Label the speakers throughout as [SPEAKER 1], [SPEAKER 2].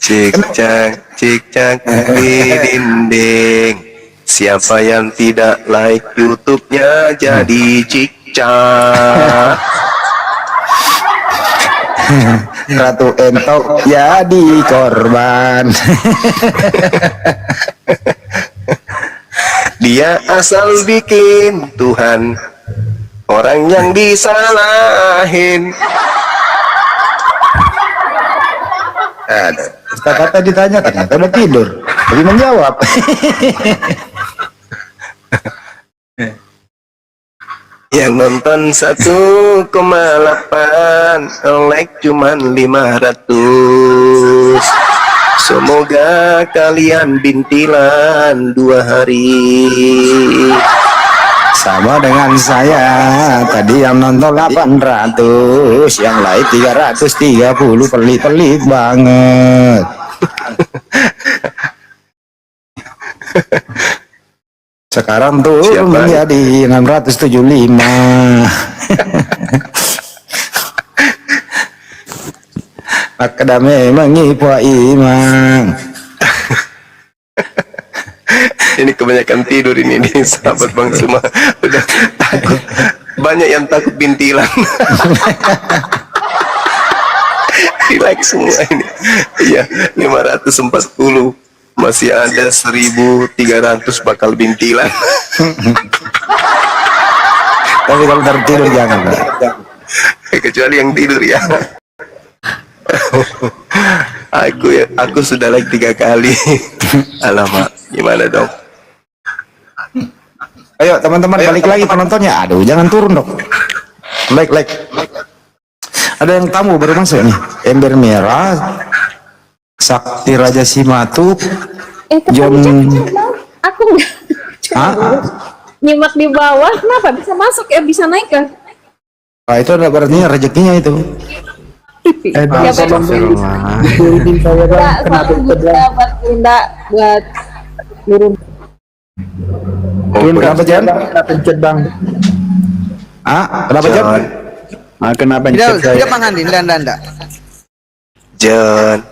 [SPEAKER 1] Cik cak di dinding. Siapa yang tidak like YouTube-nya jadi cicak.
[SPEAKER 2] Ratu Entok jadi korban.
[SPEAKER 1] Dia asal bikin Tuhan, orang yang disalahin. Ada.
[SPEAKER 2] Kata-kata ditanya ternyata udah tidur. Tapi menjawab.
[SPEAKER 1] Yang nonton 1,8, like cuman 500. Semoga kalian bintilan 2 hari.
[SPEAKER 2] Sama dengan saya. Tadi yang nonton 800, yang lain 330, pelit-pelit banget. Sekarang tuh menjadi 675. Akademi mengipu imang.
[SPEAKER 1] Ini kebanyakan tidur ini nih, sahabat Bang semua. Udah takut. Banyak yang takut bintilan. Relax semua ini. Iya, 540. Masih ada 1.300 bakal bintilan.
[SPEAKER 2] Tapi kalau tertidur jangan.
[SPEAKER 1] Kecuali yang tidur ya. Aku sudah like 3 kali. Alamak, gimana dong?
[SPEAKER 2] Ayo teman-teman balik lagi penontonnya. Aduh, jangan turun dong. Like. Ada yang tamu baru masuk nih. Ember merah. Sakti Raja Simatu.
[SPEAKER 3] John. Aku nggak. Nyimak di bawah. Kenapa bisa masuk ya? Bisa naik kan?
[SPEAKER 2] Ah, itu ada berarti rezekinya itu.
[SPEAKER 3] Buat turun.
[SPEAKER 2] Kenapa Jan?
[SPEAKER 4] Pencet bang.
[SPEAKER 2] Kenapa Jan?
[SPEAKER 4] Kenapa pencet saya?
[SPEAKER 5] Tidak Bang Andin, anda.
[SPEAKER 1] John.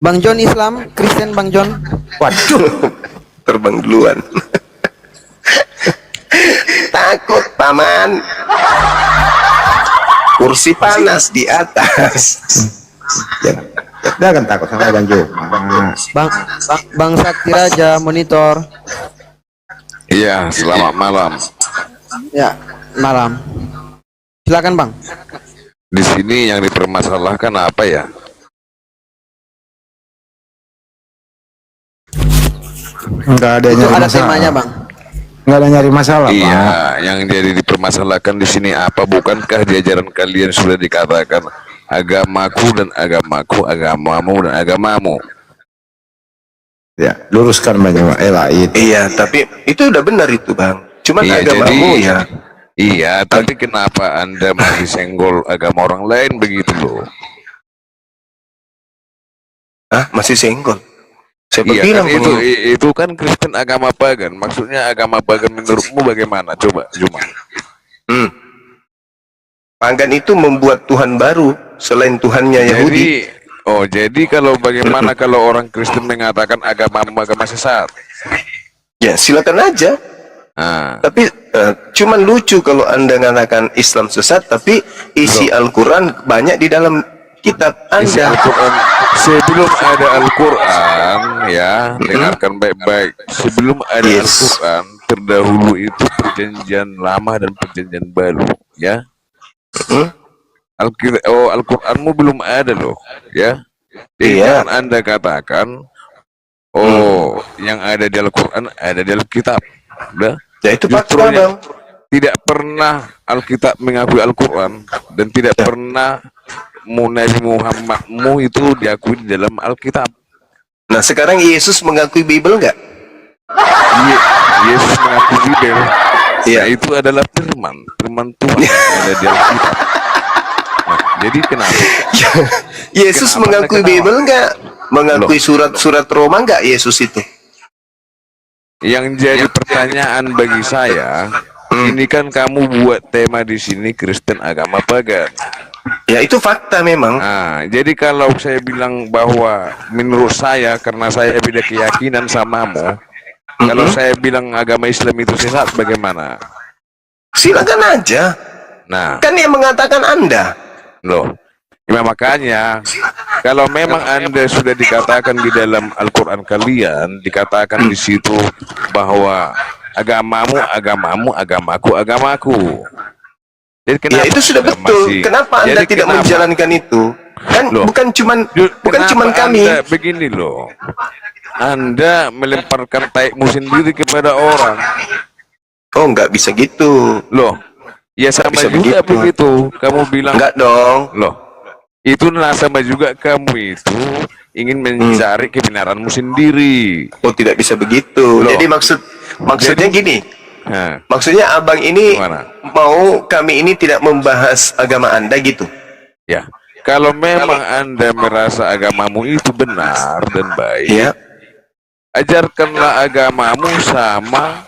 [SPEAKER 5] Bang John Islam, Kristen Bang John.
[SPEAKER 2] Waduh,
[SPEAKER 1] Terbang duluan. Takut paman. Kursi panas di atas.
[SPEAKER 2] jangan takut sama Bang Jo.
[SPEAKER 5] Bang Sakti Raja monitor.
[SPEAKER 6] Iya, selamat malam.
[SPEAKER 5] Ya, malam. Silakan Bang.
[SPEAKER 6] Di sini yang dipermasalahkan apa ya?
[SPEAKER 2] Enggak ada
[SPEAKER 5] Itu
[SPEAKER 2] nyari
[SPEAKER 5] ada
[SPEAKER 2] masalah.
[SPEAKER 5] temanya Bang.
[SPEAKER 2] Enggak ada nyari masalah,
[SPEAKER 6] Iya,
[SPEAKER 2] Pak.
[SPEAKER 6] yang jadi dipermasalahkan di sini apa? Bukankah di ajaran kalian sudah dikatakan agamaku dan agamaku, agamamu dan agamamu?
[SPEAKER 2] Ya, luruskan banyak itu.
[SPEAKER 1] Iya, tapi itu udah benar itu Bang. Cuman
[SPEAKER 6] Iya,
[SPEAKER 1] agamamu ya.
[SPEAKER 6] Iya, tapi kenapa Anda masih senggol agama orang lain begitu loh?
[SPEAKER 1] Masih senggol. Siapa
[SPEAKER 6] Iya
[SPEAKER 1] bilang
[SPEAKER 6] kan itu kan Kristen agama pagan. Maksudnya agama pagan menurutmu bagaimana? Coba cuma.
[SPEAKER 1] Pagan itu membuat Tuhan baru selain Tuhannya Yahudi.
[SPEAKER 6] Jadi kalau bagaimana kalau orang Kristen mengatakan agama sesat?
[SPEAKER 1] Ya silakan aja. Tapi cuman lucu kalau Anda mengatakan Islam sesat, tapi isi Al-Quran banyak di dalam kitab
[SPEAKER 6] Isi
[SPEAKER 1] Anda.
[SPEAKER 6] Al-Quran. Sebelum ada Al-Quran, ya dengarkan baik-baik. Sebelum ada Al-Quran, terdahulu itu perjanjian lama dan perjanjian baru, ya. Al-Quranmu belum ada loh, ya. Jadi jangan Anda katakan, yang ada di Al-Quran ada di Alkitab, udah.
[SPEAKER 1] Ya itu fakta Bang.
[SPEAKER 6] Tidak pernah Alkitab mengakui Al-Quran dan tidak pernah Nabi Muhammadmu itu diakui di dalam Alkitab.
[SPEAKER 1] Nah sekarang Yesus mengakui Bible nggak?
[SPEAKER 6] Yesus mengakui Bible. Ya itu adalah firman Tuhan ada di Alkitab. Jadi kenapa?
[SPEAKER 1] Yesus mengakui Bible nggak? Mengakui surat-surat Roma nggak Yesus itu?
[SPEAKER 6] Yang jadi pertanyaan bagi saya, ini kan kamu buat tema di sini Kristen agama pagan.
[SPEAKER 1] Ya itu fakta memang.
[SPEAKER 6] Nah, jadi kalau saya bilang bahwa menurut saya karena saya beda keyakinan samamu, kalau saya bilang agama Islam itu sesat bagaimana?
[SPEAKER 1] Silakan aja.
[SPEAKER 6] Nah,
[SPEAKER 1] Kan yang mengatakan Anda.
[SPEAKER 6] loh. Ya, makanya kalau memang Anda sudah dikatakan di dalam Al-Qur'an kalian, dikatakan di situ bahwa agamamu agamamu, agamaku agamaku. Jadi
[SPEAKER 1] Ya
[SPEAKER 6] kenapa
[SPEAKER 1] itu sudah
[SPEAKER 6] Anda
[SPEAKER 1] betul.
[SPEAKER 6] masih-
[SPEAKER 1] Kenapa Anda
[SPEAKER 6] Jadi
[SPEAKER 1] tidak
[SPEAKER 6] kenapa?
[SPEAKER 1] menjalankan itu? Kan
[SPEAKER 6] Loh.
[SPEAKER 1] bukan cuman
[SPEAKER 6] Kenapa
[SPEAKER 1] kami.
[SPEAKER 6] Anda begini loh. Anda melemparkan taikmu sendiri kepada orang.
[SPEAKER 1] Oh, nggak bisa gitu.
[SPEAKER 6] Loh. Ya sama
[SPEAKER 1] bisa
[SPEAKER 6] juga
[SPEAKER 1] begitu.
[SPEAKER 6] begitu. Kamu bilang
[SPEAKER 1] Enggak dong.
[SPEAKER 6] loh. Itu sama juga kamu itu ingin mencari kebenaranmu sendiri.
[SPEAKER 1] Oh, tidak bisa begitu.
[SPEAKER 6] Loh.
[SPEAKER 1] Jadi maksudnya gini.
[SPEAKER 6] Nah,
[SPEAKER 1] Maksudnya abang ini
[SPEAKER 6] Gimana?
[SPEAKER 1] mau kami ini tidak membahas agama Anda gitu.
[SPEAKER 6] ya. Kalau memang Anda merasa agamamu itu benar dan baik,
[SPEAKER 1] Ya.
[SPEAKER 6] ajarkanlah agamamu sama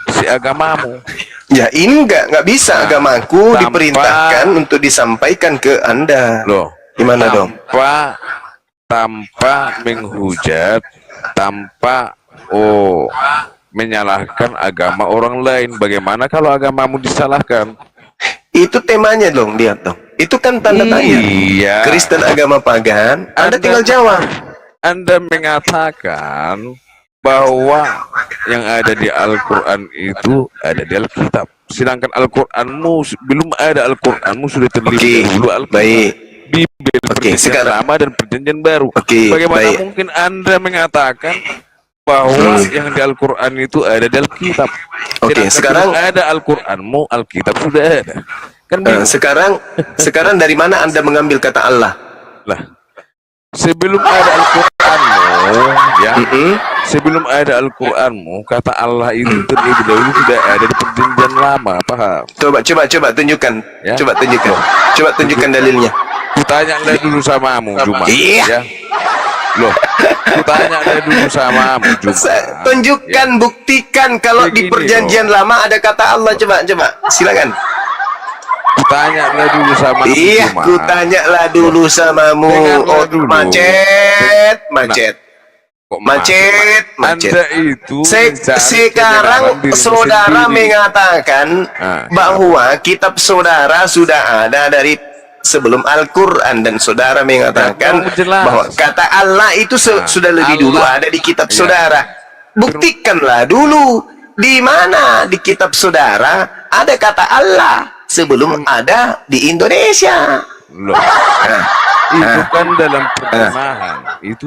[SPEAKER 6] si agamamu.
[SPEAKER 1] Ya ini nggak bisa
[SPEAKER 6] Nah,
[SPEAKER 1] agamaku
[SPEAKER 6] tanpa-
[SPEAKER 1] diperintahkan untuk disampaikan ke Anda.
[SPEAKER 6] Loh,
[SPEAKER 1] Gimana dong?
[SPEAKER 6] tanpa menghujat, tanpa menyalahkan agama orang lain. Bagaimana kalau agamamu disalahkan?
[SPEAKER 1] Itu temanya dong, lihat dong. Itu kan tanda tanya.
[SPEAKER 6] Iya.
[SPEAKER 1] Kristen agama pagan, Anda tinggal jawab.
[SPEAKER 6] Anda mengatakan bahwa yang ada di Al-Quran itu ada di Alkitab. Sedangkan Al-Quranmu belum ada, Al-Quranmu sudah terlibat
[SPEAKER 1] Oke,
[SPEAKER 6] dahulu Al-Quran.
[SPEAKER 1] baik.
[SPEAKER 6] Bibel perjanjian
[SPEAKER 1] sekarang-
[SPEAKER 6] lama dan perjanjian baru.
[SPEAKER 1] Oke,
[SPEAKER 6] Bagaimana
[SPEAKER 1] baik.
[SPEAKER 6] mungkin Anda mengatakan bahwa yang di Al-Quran itu ada di Alkitab?
[SPEAKER 1] Oke,
[SPEAKER 6] Sedangkan
[SPEAKER 1] sekarang-
[SPEAKER 6] belum ada Al-Quranmu, Alkitab sudah ada. Kan bingung.
[SPEAKER 1] Sekarang dari mana Anda mengambil kata Allah?
[SPEAKER 6] Lah, sebelum ada Al-Quranmu, ya,
[SPEAKER 1] Mm-mm.
[SPEAKER 6] sebelum ada Al-Quranmu, kata Allah itu terlebih dahulu sudah ada di perjanjian lama, paham?
[SPEAKER 1] Coba tunjukkan.
[SPEAKER 6] Ya.
[SPEAKER 1] Coba tunjukkan dalilnya.
[SPEAKER 6] Kutanyalah dulu samamu, Juma.
[SPEAKER 1] Iya.
[SPEAKER 6] Ya. Loh, kutanyalah dulu samamu, Juma.
[SPEAKER 1] Tunjukkan, buktikan kalau di
[SPEAKER 6] Begini
[SPEAKER 1] perjanjian lama ada kata Allah. Coba. Silakan.
[SPEAKER 6] Kutanyalah dulu samamu,
[SPEAKER 1] Iya,
[SPEAKER 6] Juma.
[SPEAKER 1] ku tanyalah dulu samamu.
[SPEAKER 6] Dengarlah
[SPEAKER 1] Oh,
[SPEAKER 6] dulu.
[SPEAKER 1] macet.
[SPEAKER 6] Kok
[SPEAKER 1] Macet.
[SPEAKER 6] Anda itu mencari
[SPEAKER 1] Sekarang
[SPEAKER 6] kebenaran dirimu
[SPEAKER 1] saudara
[SPEAKER 6] sendiri.
[SPEAKER 1] mengatakan
[SPEAKER 6] Ah,
[SPEAKER 1] bahwa kitab saudara sudah ada dari sebelum Al-Quran, dan saudara mengatakan
[SPEAKER 6] Ya, kamu jelas.
[SPEAKER 1] bahwa kata Allah itu sudah lebih dulu
[SPEAKER 6] Allah.
[SPEAKER 1] ada di kitab
[SPEAKER 6] Ya.
[SPEAKER 1] saudara. Buktikanlah dulu di mana di kitab saudara ada kata Allah sebelum ada di Indonesia.
[SPEAKER 6] Loh, itu kan dalam perkemahan. Itu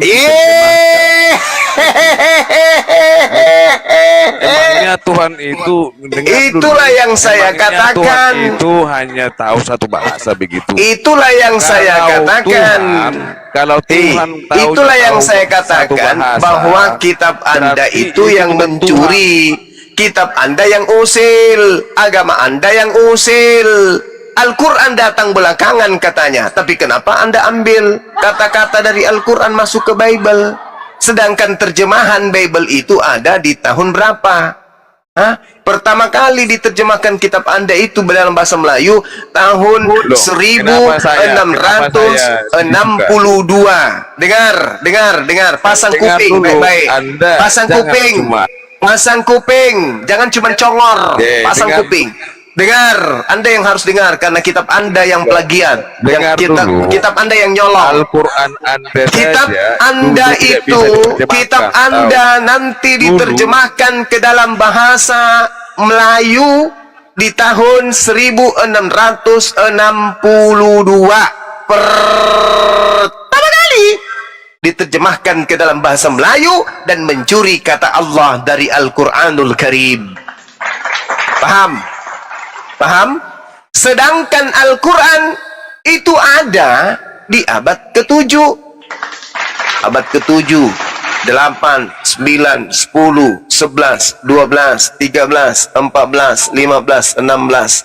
[SPEAKER 6] emangnya Tuhan itu dengar
[SPEAKER 1] Itulah
[SPEAKER 6] dulu.
[SPEAKER 1] yang saya
[SPEAKER 6] Emangnya
[SPEAKER 1] katakan.
[SPEAKER 6] Tuhan itu hanya tahu satu bahasa begitu.
[SPEAKER 1] Itulah yang saya katakan.
[SPEAKER 6] Kalau Tuhan tahu,
[SPEAKER 1] Itulah yang
[SPEAKER 6] tahu
[SPEAKER 1] saya
[SPEAKER 6] satu
[SPEAKER 1] katakan
[SPEAKER 6] bahasa,
[SPEAKER 1] bahwa kitab Anda
[SPEAKER 6] berarti
[SPEAKER 1] itu yang
[SPEAKER 6] bukan
[SPEAKER 1] mencuri, kitab Anda yang usil, agama Anda yang usil. Al-Quran datang belakangan katanya, tapi kenapa Anda ambil kata-kata dari Al-Quran masuk ke Bible? Sedangkan terjemahan Bible itu ada di tahun berapa? Hah? Pertama kali diterjemahkan kitab Anda itu dalam bahasa Melayu tahun
[SPEAKER 6] Loh, kenapa saya
[SPEAKER 1] 1662. Dengar, pasang
[SPEAKER 6] Dengar
[SPEAKER 1] kuping
[SPEAKER 6] dulu,
[SPEAKER 1] baik-baik.
[SPEAKER 6] Anda
[SPEAKER 1] Pasang
[SPEAKER 6] jangan
[SPEAKER 1] kuping.
[SPEAKER 6] cuma-
[SPEAKER 1] Pasang kuping, jangan cuma congor. Pasang
[SPEAKER 6] dengar.
[SPEAKER 1] kuping. Dengar, Anda yang harus dengar karena kitab Anda yang plagiat,
[SPEAKER 6] Dengar
[SPEAKER 1] yang
[SPEAKER 6] dulu.
[SPEAKER 1] kitab Anda yang nyolong.
[SPEAKER 6] Al-Quran Anda
[SPEAKER 1] Kitab
[SPEAKER 6] saja
[SPEAKER 1] Anda
[SPEAKER 6] dulu tidak
[SPEAKER 1] itu,
[SPEAKER 6] bisa diterjemahkan.
[SPEAKER 1] kitab Anda nanti
[SPEAKER 6] Dulu.
[SPEAKER 1] diterjemahkan ke dalam bahasa Melayu di tahun 1662. Pertama kali diterjemahkan ke dalam bahasa Melayu dan mencuri kata Allah dari Al-Quranul Karim. Paham? Sedangkan Al-Quran itu ada di abad ke-7. Abad ke-7, 8, 9, 10, 11, 12, 13, 14, 15, 16.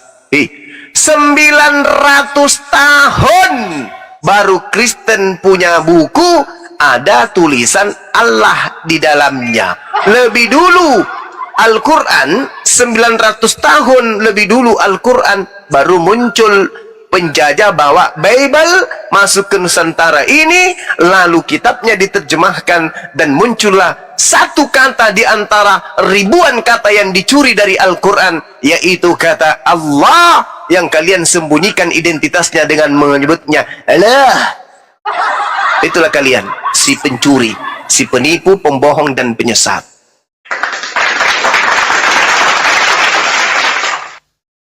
[SPEAKER 1] 900 tahun baru Kristen punya buku ada tulisan Allah di dalamnya. Lebih dulu Al-Quran 900 tahun lebih dulu Al-Quran baru muncul penjajah bawa Bible masuk ke Nusantara ini, lalu kitabnya diterjemahkan dan muncullah satu kata di antara ribuan kata yang dicuri dari Al-Quran, yaitu kata Allah, yang kalian sembunyikan identitasnya dengan menyebutnya Allah. Itulah kalian, si pencuri, si penipu, pembohong, dan penyesat.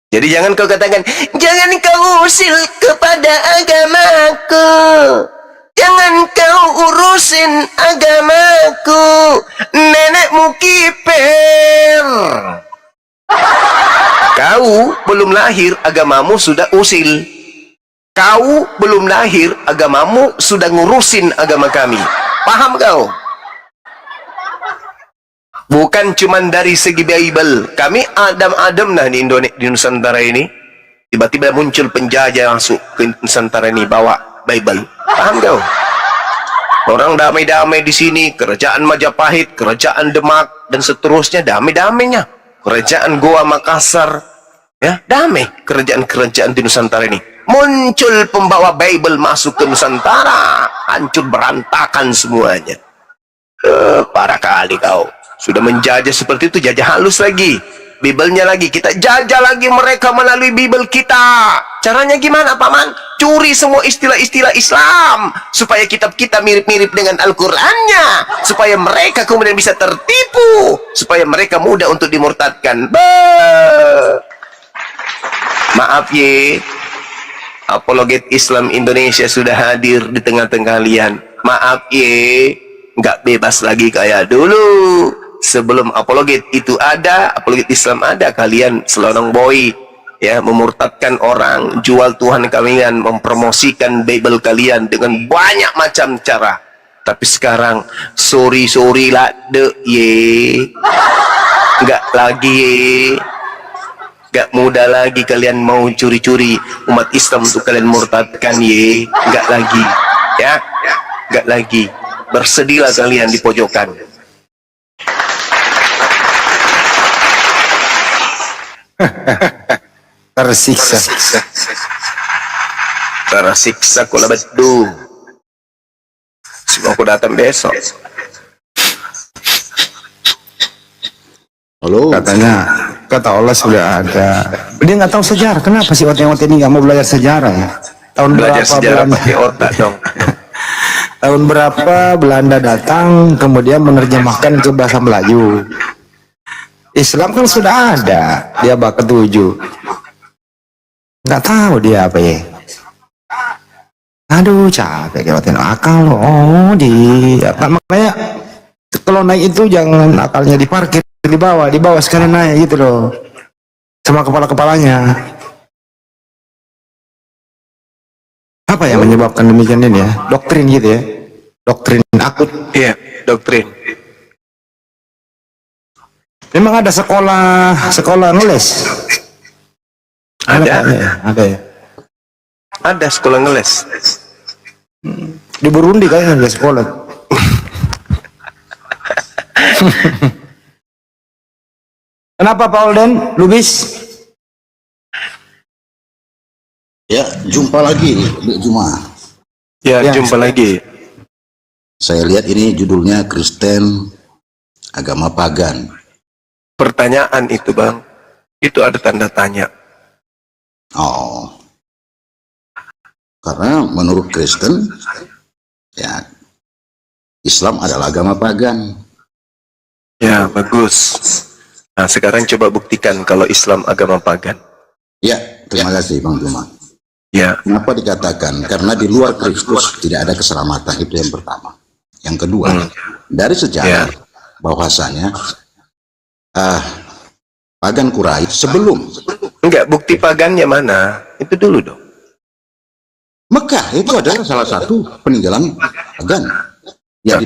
[SPEAKER 1] Jadi jangan kau katakan, jangan kau usil kepada agamaku, jangan kau urusin agamaku, nenekmu kiper. Kau belum lahir, agamamu sudah usil. Kau belum lahir, agamamu sudah ngurusin agama kami. Paham kau? Bukan cuman dari segi Bible. Kami adem-adem nah di Indonesia, di Nusantara ini. Tiba-tiba muncul penjajah masuk ke Nusantara ini bawa Bible. Paham kau? Orang damai-damai di sini, kerajaan Majapahit, kerajaan Demak, dan seterusnya damai-damainya. Kerajaan Goa Makassar, ya damai kerajaan-kerajaan di Nusantara ini. Muncul pembawa Bible masuk ke Nusantara, hancur berantakan semuanya. Parah kali kau. Sudah menjajah seperti itu, jajah halus lagi. Bible-nya lagi, kita jajah lagi mereka melalui Bible kita. Caranya gimana, Paman? Curi semua istilah-istilah Islam, supaya kitab kita mirip-mirip dengan Al-Qur'annya, supaya mereka kemudian bisa tertipu, supaya mereka mudah untuk dimurtadkan. Maaf ye, apologet Islam Indonesia sudah hadir di tengah-tengah kalian. Maaf ye, nggak bebas lagi kayak dulu. Sebelum apologet itu ada, apologet Islam ada, kalian selonong boy, ya, memurtadkan orang, jual Tuhan kalian, mempromosikan Bible kalian dengan banyak macam cara. Tapi sekarang, sorry lah, nggak lagi ye. Gak mudah lagi kalian mau curi-curi umat Islam untuk kalian murtadkan ye. Gak lagi, ya, gak lagi. Bersedihlah kalian di pojokan.
[SPEAKER 2] Tersiksa.
[SPEAKER 1] Tersiksa kula bedu. Semua aku datang besok.
[SPEAKER 2] Halo. Katanya, kata Allah sudah ada. Dia nggak tahu sejarah. Kenapa sih otot ini nggak mau belajar sejarah ya? Tahun
[SPEAKER 1] Belajar
[SPEAKER 2] berapa
[SPEAKER 1] sejarah
[SPEAKER 2] Belanda?
[SPEAKER 1] pakai otak dong.
[SPEAKER 2] Tahun berapa Belanda datang, kemudian menerjemahkan ke bahasa Melayu. Islam kan sudah ada, dia abad ke-7. Nggak tahu dia apa ya. Aduh, capek kayak akal loh. Oh, makanya kalau naik itu jangan akalnya diparkir di bawah sekalian naik gitu loh. Sama kepala-kepalanya. Apa yang menyebabkan demikian ini ya? Doktrin gitu ya. Doktrin akut.
[SPEAKER 1] Iya, doktrin.
[SPEAKER 2] Memang ada sekolah ngeles.
[SPEAKER 1] Ada
[SPEAKER 2] ya.
[SPEAKER 1] Ada sekolah ngeles.
[SPEAKER 2] Di Burundi kayaknya ada sekolah. Kenapa Pak Olden? Lubis?
[SPEAKER 7] Ya, jumpa lagi di Juma.
[SPEAKER 1] Ya, jumpa lagi.
[SPEAKER 7] Saya lihat ini judulnya Kristen agama pagan.
[SPEAKER 1] Pertanyaan itu, Bang. Itu ada tanda tanya.
[SPEAKER 7] Oh. Karena menurut Kristen, ya, Islam adalah agama pagan.
[SPEAKER 1] Ya, bagus. Nah, sekarang coba buktikan kalau Islam agama pagan.
[SPEAKER 7] Ya, terima kasih Bang Juma.
[SPEAKER 1] Ya.
[SPEAKER 7] Kenapa dikatakan? Karena di luar Kristus tidak ada keselamatan, itu yang pertama. Yang kedua, dari sejarah bahwasanya pagan Quraisy sebelum
[SPEAKER 1] Enggak, bukti pagannya mana? Itu dulu dong.
[SPEAKER 7] Mekah itu adalah salah satu peninggalan pagan.
[SPEAKER 1] Nah,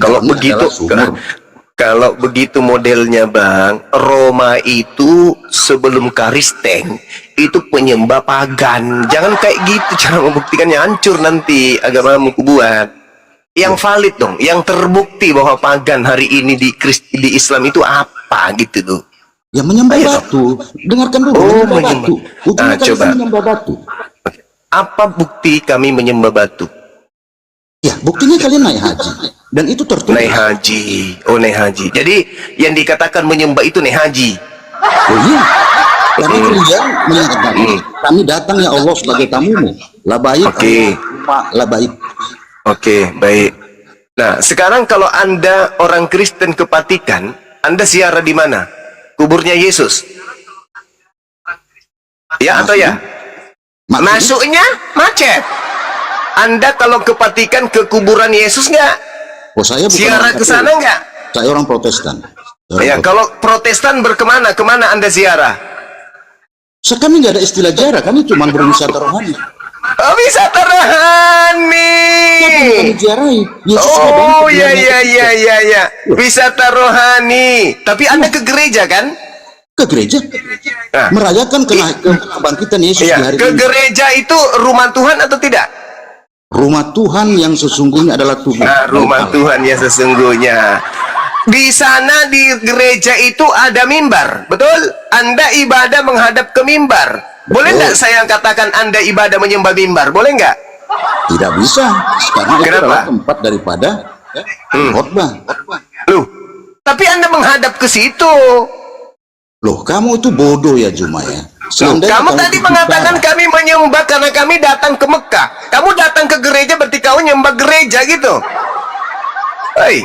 [SPEAKER 1] kalau begitu modelnya, Bang, Roma itu sebelum Kristen itu penyembah pagan. Jangan kayak gitu cara membuktikannya, hancur nanti agamamu kubuat. Yang valid dong, yang terbukti bahwa pagan hari ini di Islam itu apa gitu tuh.
[SPEAKER 7] Ya menyembah batu. Dengarkan dulu, menyembah batu.
[SPEAKER 1] Nah, coba.
[SPEAKER 7] Menyembah batu.
[SPEAKER 1] Apa bukti kami menyembah batu?
[SPEAKER 7] Ya, buktinya kalian naik haji. Dan itu tertulis.
[SPEAKER 1] Naik haji. Oh, naik haji. Jadi yang dikatakan menyembah itu naik haji.
[SPEAKER 7] Oh iya. Karena kalian menyatakan, kami datang ya Allah sebagai tamumu. Labaik.
[SPEAKER 1] Oke.
[SPEAKER 7] Labaik.
[SPEAKER 1] Oke, baik. Nah, sekarang kalau Anda orang Kristen ke Vatikan, Anda ziarah di mana? Kuburnya Yesus. Ya atau ya? Masuknya macet. Anda kalau ke Vatikan ke kuburan Yesus nggak?
[SPEAKER 7] Oh, saya bukan
[SPEAKER 1] Ziarah
[SPEAKER 7] orang
[SPEAKER 1] ke sana
[SPEAKER 7] Katolik.
[SPEAKER 1] nggak?
[SPEAKER 7] Saya orang Protestan.
[SPEAKER 1] Ya, kalau Protestan berkemana? Kemana Anda ziarah?
[SPEAKER 7] Kami nggak ada istilah ziarah, kami cuma berwisata rohani.
[SPEAKER 1] Oh, wisata rohani.
[SPEAKER 7] Siapa yang kami ziarahi? Yesus
[SPEAKER 1] Oh,
[SPEAKER 7] bantu
[SPEAKER 1] ya,
[SPEAKER 7] ziarah.
[SPEAKER 1] ya, ya, ya, ya. Wisata rohani. Tapi Anda ke gereja kan?
[SPEAKER 7] Ke gereja,
[SPEAKER 1] Nah.
[SPEAKER 7] merayakan kebangkitan Yesus di
[SPEAKER 1] Iya,
[SPEAKER 7] hari
[SPEAKER 1] ke
[SPEAKER 7] ini.
[SPEAKER 1] gereja itu rumah Tuhan atau tidak?
[SPEAKER 7] Rumah Tuhan yang sesungguhnya adalah tubuh.
[SPEAKER 1] Nah, rumah Tuhan yang sesungguhnya. Di sana di gereja itu ada mimbar, betul? Anda ibadah menghadap ke mimbar. Boleh nggak saya katakan Anda ibadah menyembah mimbar? Boleh nggak?
[SPEAKER 7] Tidak bisa, karena itu
[SPEAKER 1] Kenapa?
[SPEAKER 7] adalah tempat daripada khotbah.
[SPEAKER 1] Loh, tapi Anda menghadap ke situ.
[SPEAKER 7] Loh, kamu itu bodoh ya Juma ya.
[SPEAKER 1] Loh,
[SPEAKER 7] Seandainya
[SPEAKER 1] kamu tadi
[SPEAKER 7] bicara-
[SPEAKER 1] mengatakan kami menyembah karena kami datang ke Mekah. Kamu datang ke gereja berarti kamu nyembah gereja gitu. Hei.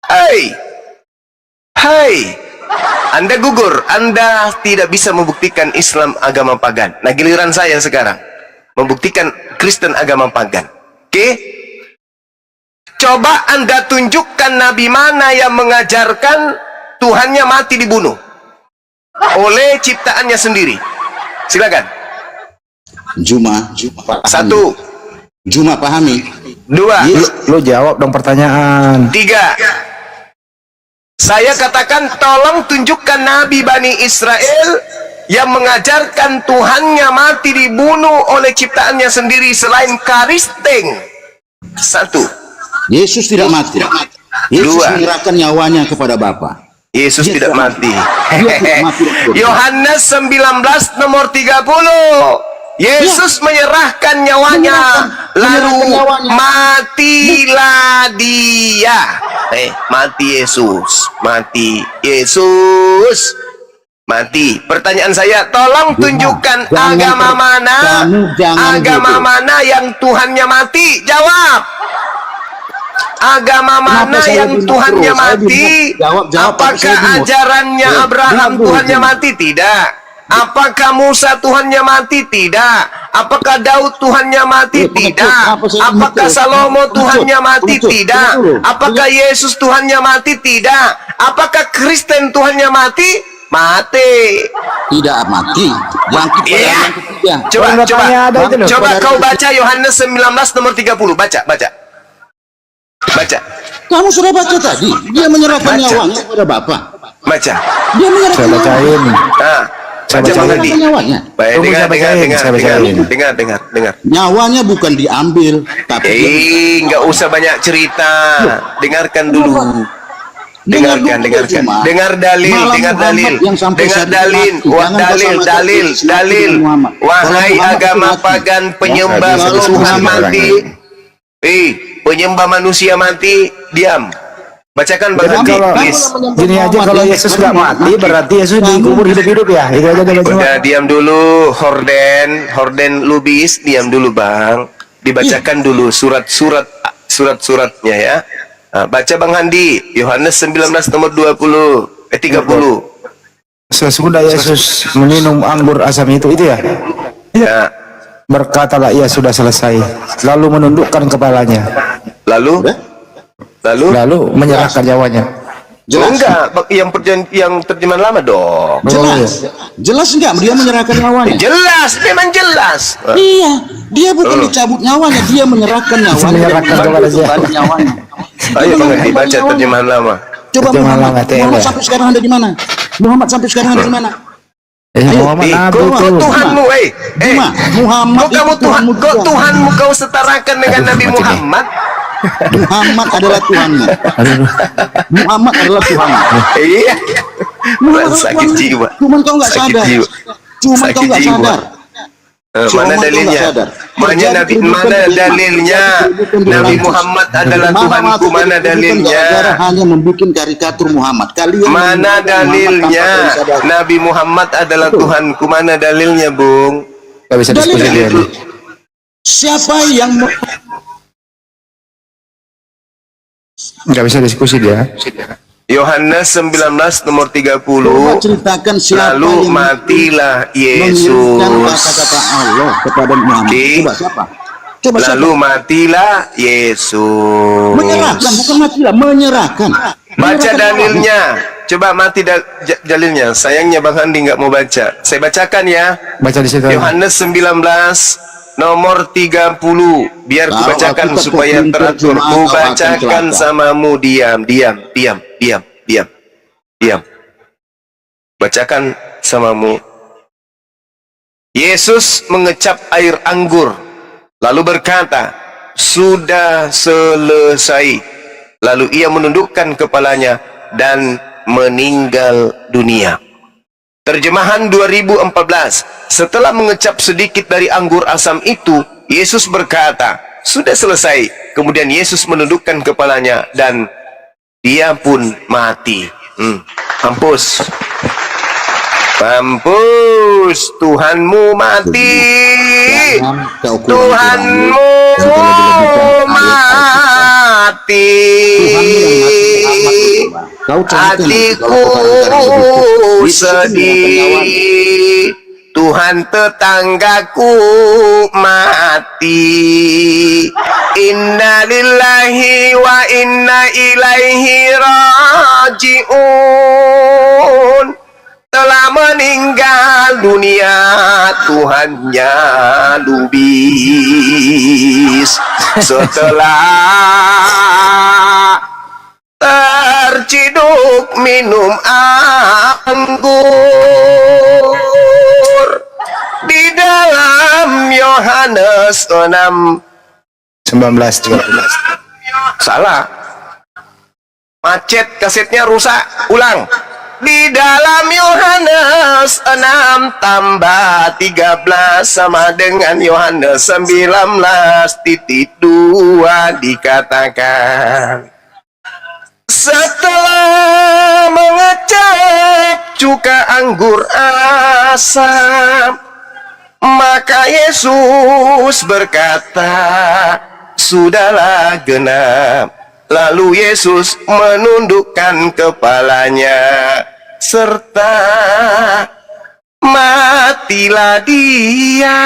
[SPEAKER 1] Hei. Hei. Anda gugur. Anda tidak bisa membuktikan Islam agama pagan. Nah, giliran saya sekarang membuktikan Kristen agama pagan. Oke? Coba Anda tunjukkan nabi mana yang mengajarkan Tuhannya mati dibunuh oleh ciptaannya sendiri. Silakan.
[SPEAKER 7] Juma pahami.
[SPEAKER 1] Satu,
[SPEAKER 7] Juma pahami.
[SPEAKER 1] dua,
[SPEAKER 2] Lu jawab dong pertanyaan.
[SPEAKER 1] tiga. Saya katakan tolong tunjukkan Nabi Bani Israel yang mengajarkan Tuhannya mati dibunuh oleh ciptaannya sendiri selain Karisteng. Satu.
[SPEAKER 7] Yesus tidak mati. Yesus
[SPEAKER 1] Dua.
[SPEAKER 7] menyerahkan nyawanya kepada Bapa.
[SPEAKER 1] Yesus
[SPEAKER 7] Dia
[SPEAKER 1] tidak
[SPEAKER 7] tidak
[SPEAKER 1] mati.
[SPEAKER 7] tidak mati.
[SPEAKER 1] Yohanes 19 nomor 30. Yesus menyerahkan nyawanya, lalu
[SPEAKER 7] nyawanya.
[SPEAKER 1] matilah dia. Mati Yesus, mati Yesus, mati. Pertanyaan saya, tolong tunjukkan
[SPEAKER 7] jangan
[SPEAKER 1] agama mana,
[SPEAKER 7] jangan
[SPEAKER 1] agama
[SPEAKER 7] bodoh.
[SPEAKER 1] mana yang Tuhannya mati. Jawab. Agama mana
[SPEAKER 7] Kenapa saya
[SPEAKER 1] yang
[SPEAKER 7] bingung
[SPEAKER 1] Tuhannya
[SPEAKER 7] terus? Saya
[SPEAKER 1] mati?
[SPEAKER 7] bingung. Jawab, tapi
[SPEAKER 1] Apakah
[SPEAKER 7] saya bingung.
[SPEAKER 1] ajarannya Abraham
[SPEAKER 7] Bingung dulu,
[SPEAKER 1] Tuhannya
[SPEAKER 7] bingung.
[SPEAKER 1] mati? Tidak. Apakah Musa Tuhannya mati? Tidak. Apakah Daud Tuhannya mati?
[SPEAKER 7] pengecut.
[SPEAKER 1] Tidak.
[SPEAKER 7] Kenapa saya bingung
[SPEAKER 1] Apakah
[SPEAKER 7] terus?
[SPEAKER 1] Salomo
[SPEAKER 7] Pengecut.
[SPEAKER 1] Tuhannya mati?
[SPEAKER 7] Pengecut.
[SPEAKER 1] Tidak.
[SPEAKER 7] Tunggu dulu.
[SPEAKER 1] Apakah Yesus Tuhannya mati? Tidak. Apakah Kristen Tuhannya mati? Mati.
[SPEAKER 7] Tidak mati. Bangkit pada
[SPEAKER 1] Iya.
[SPEAKER 7] yang ketiga.
[SPEAKER 1] Coba,
[SPEAKER 2] Orang
[SPEAKER 1] coba,
[SPEAKER 2] katanya ada itu loh.
[SPEAKER 1] coba
[SPEAKER 7] Saudara
[SPEAKER 1] kau
[SPEAKER 7] kita-
[SPEAKER 1] baca Yohanes 19 nomor 30. Baca, baca. Baca,
[SPEAKER 7] Kamu sudah baca tadi. Dia menyerahkan
[SPEAKER 1] Baca.
[SPEAKER 7] nyawanya kepada Bapa.
[SPEAKER 1] baca.
[SPEAKER 7] Dia menyerahkan
[SPEAKER 2] Saya bacain.
[SPEAKER 1] Nah,
[SPEAKER 2] Saya
[SPEAKER 1] baca
[SPEAKER 2] bacain.
[SPEAKER 1] Bang Andi.
[SPEAKER 7] nyawanya.
[SPEAKER 1] Baik,
[SPEAKER 2] Tunggu,
[SPEAKER 1] dengar,
[SPEAKER 2] saya
[SPEAKER 1] dengar,
[SPEAKER 2] bacain,
[SPEAKER 1] dengar,
[SPEAKER 2] saya
[SPEAKER 1] dengar,
[SPEAKER 2] bacain.
[SPEAKER 1] dengar, dengar, dengar.
[SPEAKER 7] Nyawanya bukan diambil, tapi
[SPEAKER 1] Nggak usah banyak cerita. Dengarkan dulu. Dengarkan, dengarkan. Dengar dalil,
[SPEAKER 7] Malah
[SPEAKER 1] dengar
[SPEAKER 7] Muhammad
[SPEAKER 1] dalil.
[SPEAKER 7] yang sampai
[SPEAKER 1] Dengar
[SPEAKER 7] saat ini
[SPEAKER 1] dalil.
[SPEAKER 7] mati.
[SPEAKER 1] Wah,
[SPEAKER 7] Jangan
[SPEAKER 1] dalil,
[SPEAKER 7] bersama
[SPEAKER 1] dalil,
[SPEAKER 7] Yesus mati
[SPEAKER 1] dalil.
[SPEAKER 7] dengan Muhammad. Kalau
[SPEAKER 1] Wahai
[SPEAKER 7] Muhammad
[SPEAKER 1] agama
[SPEAKER 7] itu mati.
[SPEAKER 1] pagan penyembah
[SPEAKER 2] Ya,
[SPEAKER 1] Tuhan
[SPEAKER 2] Muhammad
[SPEAKER 1] mati. Penyembah manusia mati, diam. Bacakan Bang
[SPEAKER 2] Jadi
[SPEAKER 1] Andi,
[SPEAKER 2] kalau
[SPEAKER 1] please.
[SPEAKER 2] gini aja, kalau Yesus nggak mati berarti Yesus dikubur hidup-hidup ya. Itu aja coba.
[SPEAKER 1] Udah diam dulu, Horden Lubis, diam dulu Bang. Dibacakan dulu surat-suratnya ya. Nah, baca Bang Handi, Yohanes 19 nomor 30.
[SPEAKER 2] Sesudah Yesus meminum anggur asam itu ya.
[SPEAKER 1] Ya.
[SPEAKER 2] Berkatalah ia sudah selesai. Lalu menundukkan kepalanya.
[SPEAKER 1] Lalu
[SPEAKER 2] Lalu menyerahkan nyawanya.
[SPEAKER 1] Oh, enggak, yang terjemahan lama dong.
[SPEAKER 7] Jelas. Jelas enggak dia menyerahkan nyawanya?
[SPEAKER 1] Jelas, memang jelas.
[SPEAKER 7] Iya, dia bukan dicabut nyawanya, dia menyerahkan nyawanya.
[SPEAKER 2] Menyerahkan kepada siapa?
[SPEAKER 7] nyawanya.
[SPEAKER 1] Ayo Bang Handi baca terjemahan lama.
[SPEAKER 7] Coba
[SPEAKER 2] Terjemahan
[SPEAKER 7] Muhammad,
[SPEAKER 2] lama, TL.
[SPEAKER 7] Muhammad sampai sekarang ada di mana? Muhammad sampai sekarang ada di mana?
[SPEAKER 2] Muhammad Nabi
[SPEAKER 1] Kok
[SPEAKER 2] itu.
[SPEAKER 1] Tuhanmu,
[SPEAKER 7] Juma, Muhammad
[SPEAKER 1] kok kamu
[SPEAKER 7] itu
[SPEAKER 1] Tuhan,
[SPEAKER 7] Tuhanmu
[SPEAKER 1] kok
[SPEAKER 7] juga.
[SPEAKER 1] Tuhanmu kau setarakan dengan Nabi
[SPEAKER 2] mati deh.
[SPEAKER 1] Muhammad?
[SPEAKER 7] Muhammad adalah Tuhannya. Muhammad adalah Tuhannya.
[SPEAKER 1] Iya.
[SPEAKER 7] Muhammad adalah
[SPEAKER 1] Sakit
[SPEAKER 7] Tuhannya.
[SPEAKER 1] jiwa.
[SPEAKER 7] Cuman kau nggak
[SPEAKER 1] Sakit
[SPEAKER 7] sadar.
[SPEAKER 1] jiwa.
[SPEAKER 7] Cuman
[SPEAKER 1] Sakit
[SPEAKER 7] kau nggak
[SPEAKER 1] jiwa.
[SPEAKER 7] sadar. Si
[SPEAKER 1] Mana
[SPEAKER 7] Umar itu
[SPEAKER 1] dalilnya?
[SPEAKER 7] nggak sadar.
[SPEAKER 1] Mana
[SPEAKER 7] Terjadi kehidupan
[SPEAKER 1] mana
[SPEAKER 7] di Islam.
[SPEAKER 1] dalilnya?
[SPEAKER 7] Kehidupan di
[SPEAKER 1] Nabi
[SPEAKER 7] Islam.
[SPEAKER 1] Muhammad adalah
[SPEAKER 7] Muhammad
[SPEAKER 1] Tuhanku.
[SPEAKER 7] itu
[SPEAKER 1] Mana
[SPEAKER 7] kehidupan
[SPEAKER 1] dalilnya?
[SPEAKER 7] gara-gara hanya membuat karikatur Muhammad. Kalian
[SPEAKER 1] Mana
[SPEAKER 7] menggunakan Muhammad
[SPEAKER 1] dalilnya?
[SPEAKER 7] tanpa kalian sadar.
[SPEAKER 1] Nabi Muhammad adalah
[SPEAKER 7] Betul.
[SPEAKER 1] Tuhanku. Mana dalilnya, Bung?
[SPEAKER 2] Gak bisa diskusi
[SPEAKER 7] Dalilnya.
[SPEAKER 2] dia.
[SPEAKER 7] Siapa yang
[SPEAKER 2] Gak bisa diskusi dia.
[SPEAKER 1] Yohanes 19 nomor 30.
[SPEAKER 7] coba ceritakan siapa
[SPEAKER 1] Lalu
[SPEAKER 7] yang
[SPEAKER 1] matilah
[SPEAKER 7] mengirimkan
[SPEAKER 1] Yesus.
[SPEAKER 7] kata-kata Allah kepada Muhammad?
[SPEAKER 1] Oke.
[SPEAKER 7] Coba siapa? Coba
[SPEAKER 1] Lalu
[SPEAKER 7] siapa?
[SPEAKER 1] matilah Yesus.
[SPEAKER 7] Menyerahkan, bukan matilah, menyerahkan.
[SPEAKER 1] Baca
[SPEAKER 7] Menyerahkan
[SPEAKER 1] dalilnya. Coba mati dalilnya. Sayangnya Bang Handi nggak mau baca. Saya bacakan ya.
[SPEAKER 2] Baca di situ.
[SPEAKER 1] Yohanes 19 nomor 30. Biar ku
[SPEAKER 7] Kalau
[SPEAKER 1] bacakan
[SPEAKER 7] Alkitab
[SPEAKER 1] supaya
[SPEAKER 7] kau
[SPEAKER 1] teratur.
[SPEAKER 7] terjemah,
[SPEAKER 1] Ku
[SPEAKER 7] kau akan
[SPEAKER 1] bacakan
[SPEAKER 7] celaka.
[SPEAKER 1] samamu. Diam. Bacakan samamu. Yesus mengecap air anggur, lalu berkata, sudah selesai. Lalu ia menundukkan kepalanya dan meninggal dunia. Terjemahan 2014. Setelah mengecap sedikit dari anggur asam itu, Yesus berkata, sudah selesai. Kemudian Yesus menundukkan kepalanya dan dia pun mati. Mampus. Tuhanmu mati.
[SPEAKER 7] Jangan kau kurangi
[SPEAKER 1] Tuhanmu
[SPEAKER 7] dan terlebih-lebihkan
[SPEAKER 1] mati.
[SPEAKER 7] Kau celaka nanti
[SPEAKER 1] Hatiku
[SPEAKER 7] kalau kau kadang-kadang begitu.
[SPEAKER 1] sedih. Tuhan tetanggaku mati. Inna lillahi wa inna ilaihi raji'un. Telah meninggal dunia, Tuhannya lubis. Setelah terciduk minum anggur di dalam Yohanes 6.
[SPEAKER 2] 19.
[SPEAKER 1] Salah. Macet, kasetnya rusak. Ulang. Di dalam Yohanes 6 tambah 13 sama dengan Yohanes 19:2 dikatakan, setelah mengecap cuka anggur asam, maka Yesus berkata, sudahlah genap. Lalu Yesus menundukkan kepalanya serta matilah dia.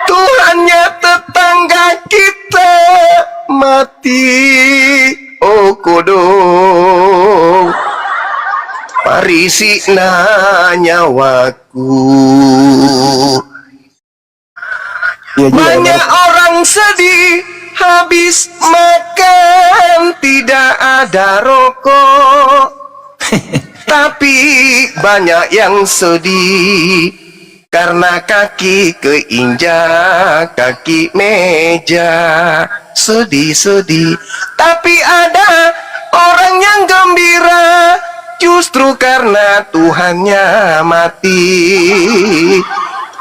[SPEAKER 1] Tuhannya tetangga kita mati. Oh kodong, parisina nyawaku.
[SPEAKER 2] Iya juga.
[SPEAKER 1] Banyak orang sedih habis makan tidak ada rokok. Tapi banyak yang sedih karena kaki keinjak kaki meja. Sedih-sedih. Tapi ada orang yang gembira justru karena Tuhannya mati.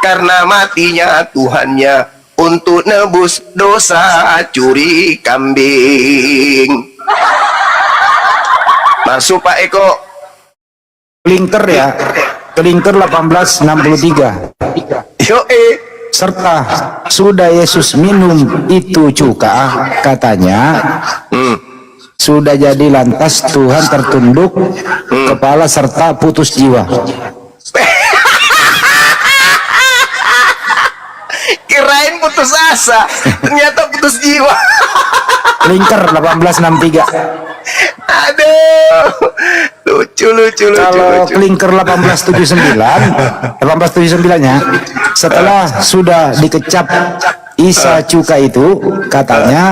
[SPEAKER 1] Karena matinya Tuhannya untuk nebus dosa curi kambing. Masuk Pak Eko.
[SPEAKER 2] Klinker ya. Klinker 1863. Serta sudah Yesus minum itu cuka, katanya. Sudah jadi lantas Tuhan tertunduk kepala serta putus jiwa.
[SPEAKER 1] Kirain putus asa, ternyata putus jiwa.
[SPEAKER 2] Klinker 1863.
[SPEAKER 1] Aduh, lucu.
[SPEAKER 2] Kalau Klinker 1879-nya, setelah sudah dikecap Isa cuka itu, katanya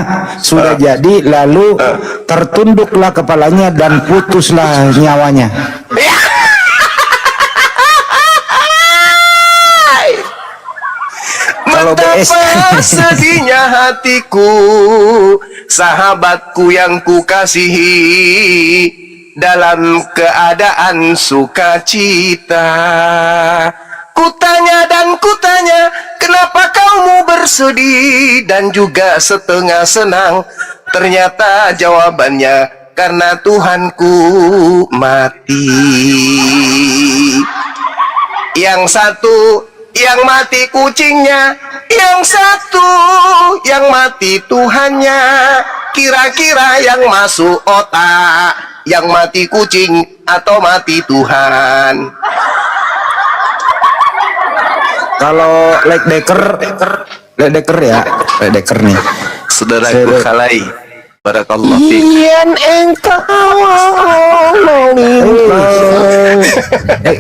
[SPEAKER 2] sudah jadi, lalu tertunduklah kepalanya dan putuslah nyawanya.
[SPEAKER 1] Betapa sedihnya hatiku, sahabatku yang kukasihi. dalam keadaan sukacita. Kutanya dan kutanya, kenapa kamu bersedih dan juga setengah senang? Ternyata jawabannya, karena Tuhanku mati. Yang satu yang mati kucingnya, yang satu yang mati Tuhannya. Kira-kira yang masuk otak, yang mati kucing atau mati Tuhan?
[SPEAKER 2] Kalau Ledecker ya, Ledecker nih.
[SPEAKER 1] Saudaraku Khalai, barakallah fiik.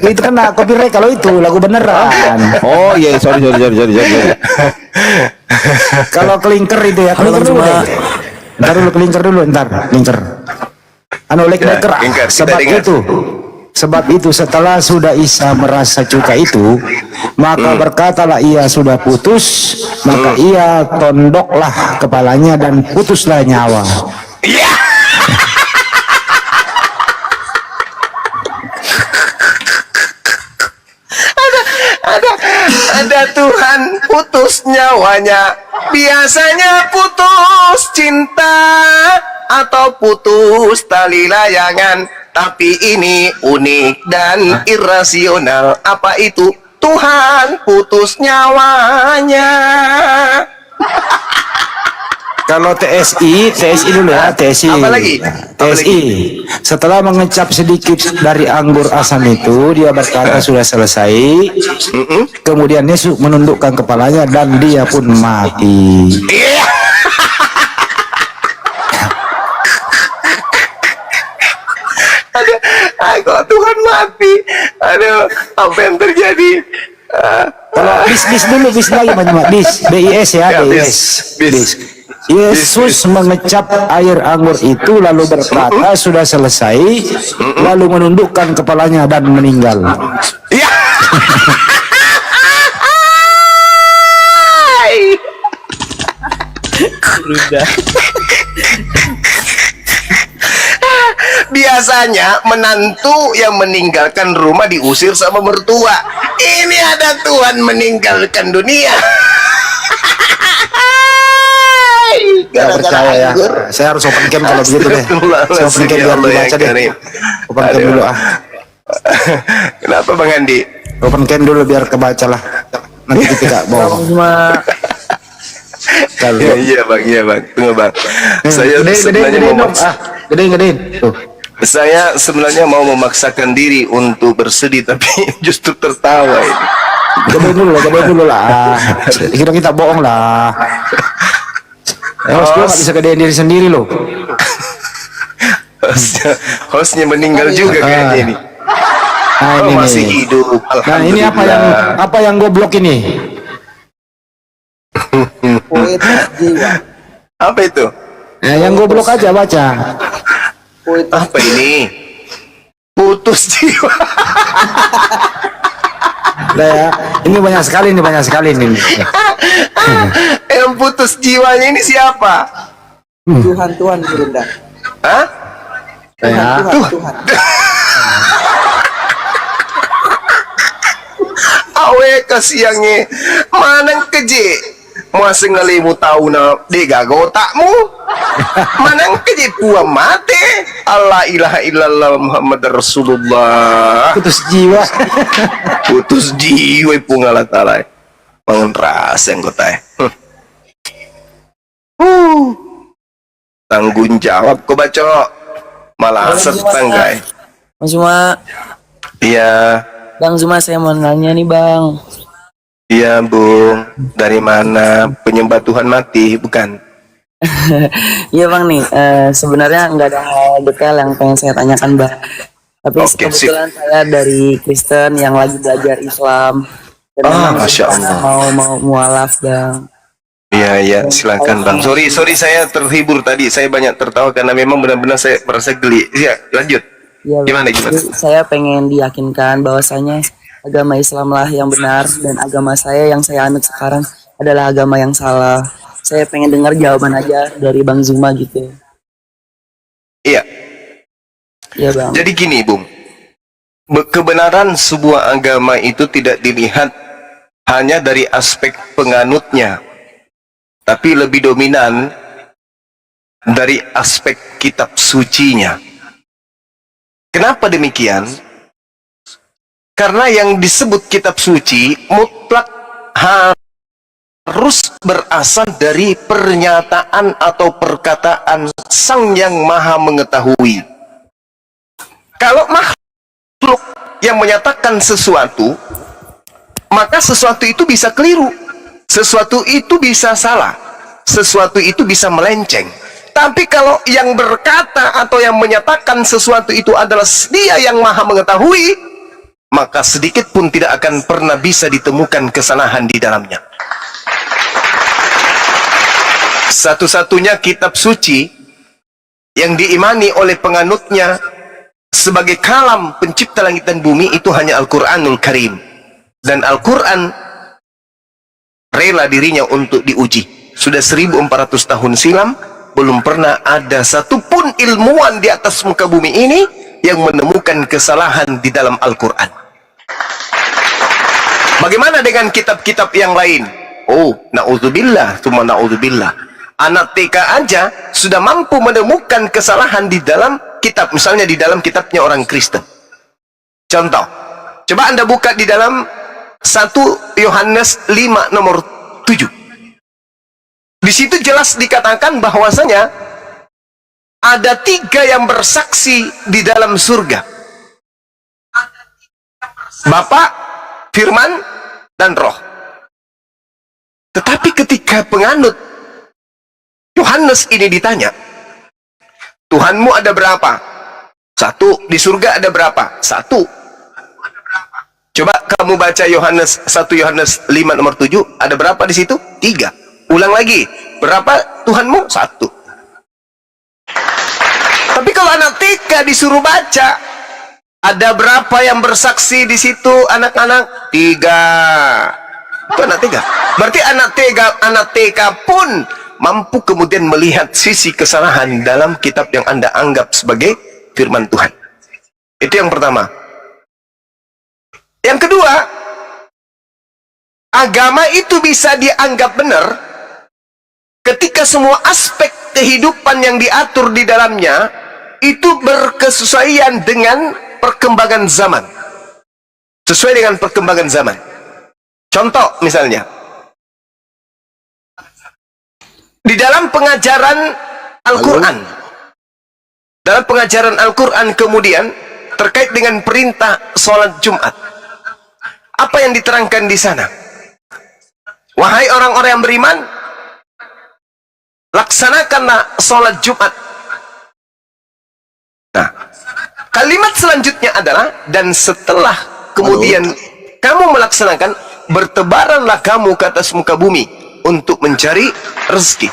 [SPEAKER 2] Itu kan copyright kalau itu lagu beneran.
[SPEAKER 4] Oh iya, sorry.
[SPEAKER 2] Kalau kelinker itu ya, kelinker dulu deh. Ntar dulu, kelinker. Anu Ledecker,
[SPEAKER 1] Kelinker, kita
[SPEAKER 2] sebab
[SPEAKER 1] dengar.
[SPEAKER 2] Sebab itu setelah sudah Isa merasa cuka itu, maka berkatalah ia sudah putus, maka ia tondoklah kepalanya dan putuslah nyawa.
[SPEAKER 1] Iya. Ada Tuhan putus nyawanya. Biasanya putus cinta atau putus tali layangan. Tapi ini unik dan irasional. Apa itu? Tuhan putus nyawanya.
[SPEAKER 2] Kalau TSI dulu ya, TSI.
[SPEAKER 1] Apa lagi?
[SPEAKER 2] TSI. Setelah mengecap sedikit dari anggur asam itu, dia berkata sudah selesai. Kemudian Yesus menundukkan kepalanya dan dia pun mati.
[SPEAKER 1] Iya. Kok Tuhan mati? Aduh, apa yang terjadi?
[SPEAKER 2] Kalau bis lagi banyak BIS ya,
[SPEAKER 1] Ya,
[SPEAKER 2] BIS.
[SPEAKER 1] bis.
[SPEAKER 2] Yesus mengecap air anggur itu lalu berkata sudah selesai, lalu menundukkan kepalanya dan meninggal.
[SPEAKER 1] Ya. Biasanya menantu yang meninggalkan rumah diusir sama mertua. Ini ada Tuhan meninggalkan dunia.
[SPEAKER 2] Gak percaya ya. Saya harus open cam kalau begitu deh. Saya open cam biar dibaca deh. Open cam dulu ah.
[SPEAKER 1] Kenapa Bang Andi?
[SPEAKER 2] Open cam dulu biar kebaca lah. Nanti kita gak bohong.
[SPEAKER 1] Iya bang. Tunggu bang. Saya sebenarnya
[SPEAKER 2] Gedein. Tuh.
[SPEAKER 1] Saya sebenarnya mau memaksakan diri untuk bersedih, tapi justru tertawa ini.
[SPEAKER 2] Gedein dulu lah. Kita bohong lah. Host juga gak bisa gedein diri sendiri loh.
[SPEAKER 1] Hostnya meninggal juga kayaknya ini.
[SPEAKER 2] Nah, ini
[SPEAKER 1] masih
[SPEAKER 2] nih.
[SPEAKER 1] hidup.
[SPEAKER 2] Nah ini apa yang goblok ini?
[SPEAKER 1] Apa itu?
[SPEAKER 2] Nah, yang goblok aja baca.
[SPEAKER 1] Apa ini? Putus jiwa.
[SPEAKER 2] Nah, ya. Ini banyak sekali nih.
[SPEAKER 1] Yang putus jiwanya ini siapa?
[SPEAKER 5] Tuhan Bunda.
[SPEAKER 1] Hah?
[SPEAKER 5] Tuhan.
[SPEAKER 1] Awe kasiangnya manang keje masa ngalimu tahu na degago otakmu manang keje puang mate Allah ilaha illallah Muhammad Rasulullah putus jiwa pungalah talai bangun rasa yang kotai tanggung jawab ko baco malah setanggai
[SPEAKER 8] Bang Zuma,
[SPEAKER 1] iya
[SPEAKER 8] Bang Zuma saya mau nanya nih Bang.
[SPEAKER 1] iya Bung, dari mana penyembah Tuhan mati bukan?
[SPEAKER 8] Iya Bang nih, sebenarnya nggak ada hal detail yang pengen saya tanyakan Bang. Tapi
[SPEAKER 1] Oke,
[SPEAKER 8] kebetulan saya dari Kristen yang lagi belajar Islam. Dan memang
[SPEAKER 1] Masya Allah.
[SPEAKER 8] mau mualaf Bang.
[SPEAKER 1] Iya, silakan Bang. Sorry saya terhibur tadi. Saya banyak tertawa karena memang benar-benar saya merasa geli. Iya, lanjut.
[SPEAKER 8] Iya, Bang.
[SPEAKER 1] Gimana?
[SPEAKER 8] Jadi, saya pengen diyakinkan bahwasanya agama Islamlah yang benar dan agama saya yang saya anut sekarang adalah agama yang salah. Saya pengen dengar jawaban aja dari Bang Zuma gitu.
[SPEAKER 1] Iya.
[SPEAKER 8] Iya bang.
[SPEAKER 1] Jadi gini, Bung. Kebenaran sebuah agama itu tidak dilihat hanya dari aspek penganutnya, tapi lebih dominan dari aspek kitab sucinya. Kenapa demikian? Karena yang disebut kitab suci mutlak harus berasal dari pernyataan atau perkataan Sang Yang Maha Mengetahui. Kalau makhluk yang menyatakan sesuatu, maka sesuatu itu bisa keliru, sesuatu itu bisa salah, sesuatu itu bisa melenceng. Tapi kalau yang berkata atau yang menyatakan sesuatu itu adalah Dia yang Maha Mengetahui, maka sedikit pun tidak akan pernah bisa ditemukan kesalahan di dalamnya. Satu-satunya kitab suci yang diimani oleh penganutnya sebagai kalam pencipta langit dan bumi itu hanya Al-Quranul Karim. Dan Al-Quran rela dirinya untuk diuji. Sudah 1400 tahun silam, belum pernah ada satupun ilmuwan di atas muka bumi ini yang menemukan kesalahan di dalam Al-Quran. Bagaimana dengan kitab-kitab yang lain? Oh, na'udzubillah, cuma na'udzubillah. Anak TK aja sudah mampu menemukan kesalahan di dalam kitab. Misalnya di dalam kitabnya orang Kristen. Contoh, coba Anda buka di dalam 1 Yohanes 5 nomor 7. Di situ jelas dikatakan bahwasanya ada 3 yang bersaksi di dalam surga. Bapa, Firman, dan Roh. Tetapi ketika penganut Yohanes ini ditanya, Tuhanmu ada berapa? 1. Di surga ada berapa? 1. Coba kamu baca Yohanes 1 Yohanes 5 nomor 7, ada berapa di situ? 3. Ulang lagi, berapa Tuhanmu? 1. Tapi kalau anak TK disuruh baca, ada berapa yang bersaksi di situ anak-anak? 3. Itu anak TK. Berarti anak TK pun mampu kemudian melihat sisi kesalahan dalam kitab yang Anda anggap sebagai firman Tuhan. Itu yang pertama. Yang kedua, agama itu bisa dianggap benar ketika semua aspek kehidupan yang diatur di dalamnya itu berkesesuaian dengan perkembangan zaman. Sesuai dengan perkembangan zaman. Contoh misalnya, di dalam pengajaran Al-Quran, dalam pengajaran Al-Quran kemudian terkait dengan perintah sholat Jumat, apa yang diterangkan di sana? Wahai orang-orang yang beriman, laksanakanlah sholat Jumat. Nah, kalimat selanjutnya adalah, dan setelah kemudian kamu melaksanakan, bertebaranlah kamu ke atas muka bumi untuk mencari rezeki.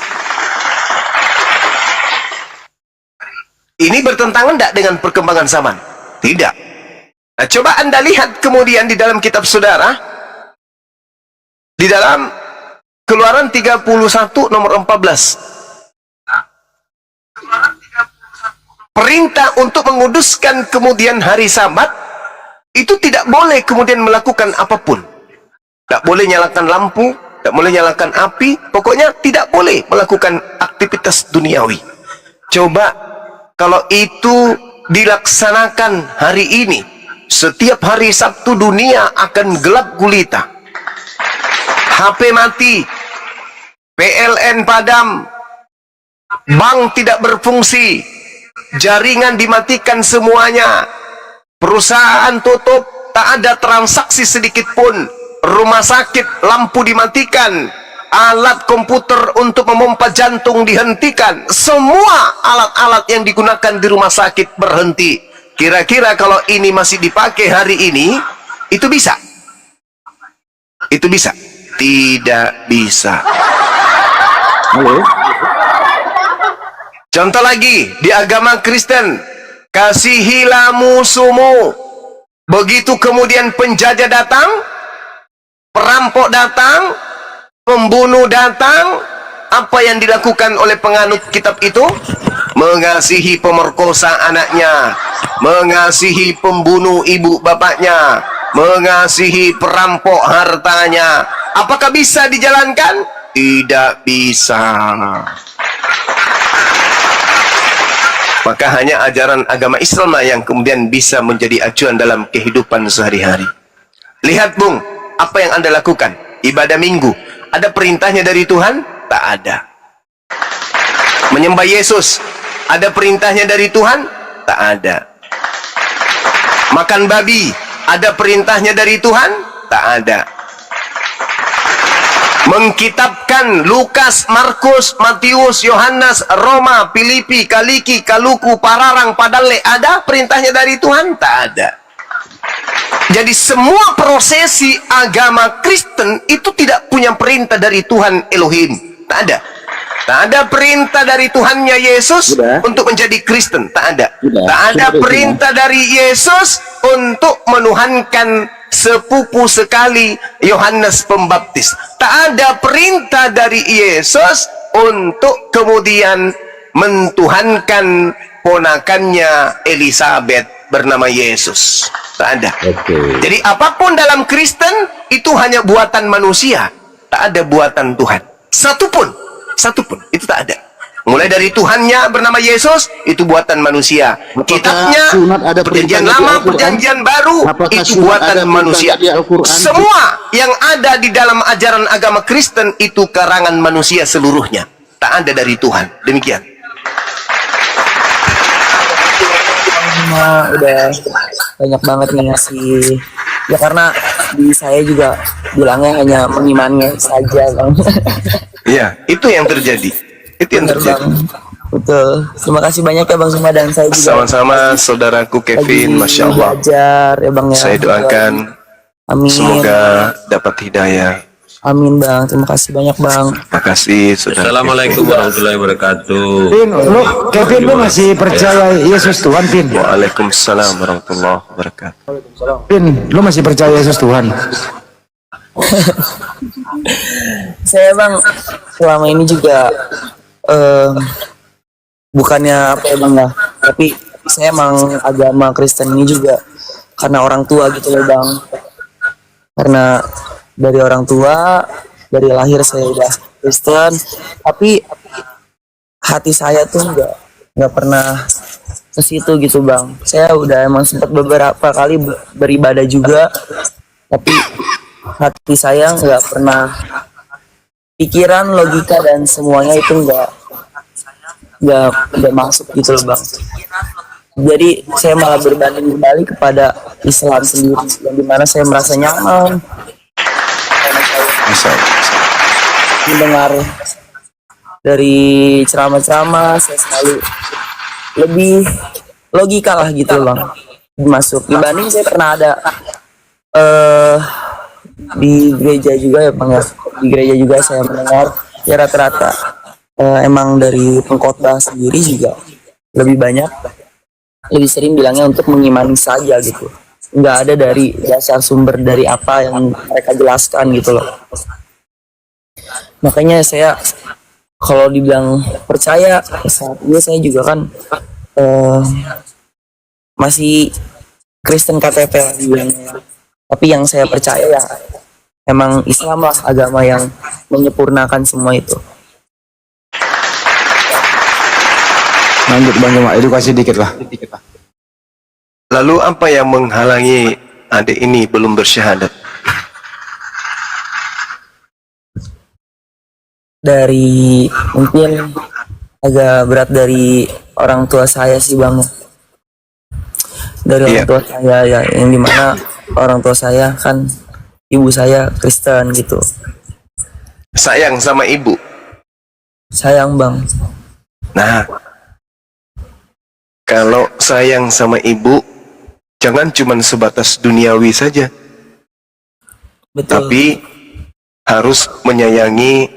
[SPEAKER 1] Ini bertentangan tidak dengan perkembangan zaman? Tidak. Nah, coba Anda lihat kemudian di dalam kitab saudara, di dalam Keluaran 31 nomor 14. Perintah untuk menguduskan kemudian hari Sabat itu tidak boleh kemudian melakukan apapun. Tidak boleh nyalakan lampu, tidak boleh nyalakan api, pokoknya tidak boleh melakukan aktivitas duniawi. Coba kalau itu dilaksanakan hari ini, setiap hari Sabtu dunia akan gelap gulita. HP mati, PLN padam, bank tidak berfungsi, jaringan dimatikan semuanya, perusahaan tutup, tak ada transaksi sedikit pun, rumah sakit lampu dimatikan, alat komputer untuk memompa jantung dihentikan, semua alat-alat yang digunakan di rumah sakit berhenti. Kira-kira kalau ini masih dipakai hari ini, itu bisa? Itu bisa? Tidak bisa. Contoh lagi, di agama Kristen, kasihilah musuhmu. Begitu kemudian penjajah datang, perampok datang, pembunuh datang, apa yang dilakukan oleh penganut kitab itu? Mengasihi pemerkosa anaknya, mengasihi pembunuh ibu bapaknya, mengasihi perampok hartanya. Apakah bisa dijalankan? Tidak bisa. Maka hanya ajaran agama Islam yang kemudian bisa menjadi acuan dalam kehidupan sehari-hari. Lihat Bung, apa yang Anda lakukan? Ibadah minggu, ada perintahnya dari Tuhan? Tak ada. Menyembah Yesus, ada perintahnya dari Tuhan? Tak ada. Makan babi, ada perintahnya dari Tuhan? Tak ada. Mengkitabkan Lukas, Markus, Matius, Yohanes, Roma, Filipi, Kaliki, Kaluku, Pararang, Padale, ada perintahnya dari Tuhan? Tak ada. Jadi semua prosesi agama Kristen itu tidak punya perintah dari Tuhan Elohim. Tak ada. Tak ada perintah dari Tuhannya Yesus untuk menjadi Kristen. Tak ada. Tak ada perintah dari Yesus untuk menuhankan sepupu sekali Yohanes Pembaptis. Tak ada perintah dari Yesus untuk kemudian mentuhankan ponakannya Elizabeth bernama Yesus. Tak ada. Jadi apapun dalam Kristen itu hanya buatan manusia. Tak ada buatan Tuhan. Satupun itu tak ada. Mulai dari Tuhannya bernama Yesus, itu buatan manusia. Kitabnya, perjanjian lama, perjanjian baru, itu buatan manusia. Semua yang ada di dalam ajaran agama Kristen itu karangan manusia seluruhnya. Tak ada dari Tuhan. Demikian.
[SPEAKER 8] Udah banyak banget nih ngasih. Ya karena di saya juga bilangnya hanya mengimani saja, Bang.
[SPEAKER 1] Iya, itu yang terjadi. Itu yang terjadi.
[SPEAKER 8] Bang. Betul. Terima kasih banyak ya Bang Suma, dan saya juga
[SPEAKER 1] Sama-sama saudaraku Kevin, Masya Allah.
[SPEAKER 8] belajar ya Bang ya.
[SPEAKER 1] Saya doakan
[SPEAKER 8] Amin.
[SPEAKER 1] semoga dapat hidayah.
[SPEAKER 8] Amin Bang. Terima kasih banyak Bang.
[SPEAKER 1] Terima kasih saudara.
[SPEAKER 9] Assalamualaikum warahmatullahi wabarakatuh.
[SPEAKER 2] Pin, Kevin lu masih percaya Yesus Tuhan, Pin?
[SPEAKER 1] Waalaikumsalam warahmatullahi wabarakatuh.
[SPEAKER 2] Pin, lu masih percaya Yesus Tuhan?
[SPEAKER 8] Saya Bang selama ini juga bukannya apa ya Bang ya, tapi saya emang agama Kristen ini juga karena orang tua gitu loh Bang. Karena dari orang tua, dari lahir saya udah Kristen, tapi hati saya tuh nggak pernah ke situ gitu Bang. Saya udah emang sempat beberapa kali beribadah juga, tapi hati saya nggak pernah, pikiran, logika dan semuanya itu nggak masuk gitu loh Bang. Jadi saya malah berbanding kembali kepada Islam sendiri, yang dimana saya merasa nyaman mendengar dari ceramah-ceramah. Saya selalu lebih logika lah gitu Bang masuk, dibanding saya pernah ada di gereja juga ya Bang ya. Di gereja juga saya mendengar ya rata-rata emang dari pengkhotbah sendiri juga lebih sering bilangnya untuk mengimani saja gitu, nggak ada dari dasar sumber dari apa yang mereka jelaskan gitu loh. Makanya saya kalau dibilang percaya saat ini, saya juga kan masih Kristen KTP lah dibilangnya. Tapi yang saya percaya ya emang Islam lah, agama yang menyempurnakan semua itu.
[SPEAKER 2] Lanjut Bang, cuma edukasi dikit lah.
[SPEAKER 1] Lalu apa yang menghalangi adik ini belum bersyahadat?
[SPEAKER 8] Dari mungkin agak berat dari orang tua saya sih Bang. Dari orang tua saya ya, yang dimana orang tua saya kan ibu saya Kristen gitu.
[SPEAKER 1] Sayang sama ibu.
[SPEAKER 8] Sayang Bang.
[SPEAKER 1] Nah, kalau sayang sama ibu, jangan cuma sebatas duniawi saja.
[SPEAKER 8] Betul.
[SPEAKER 1] Tapi harus menyayangi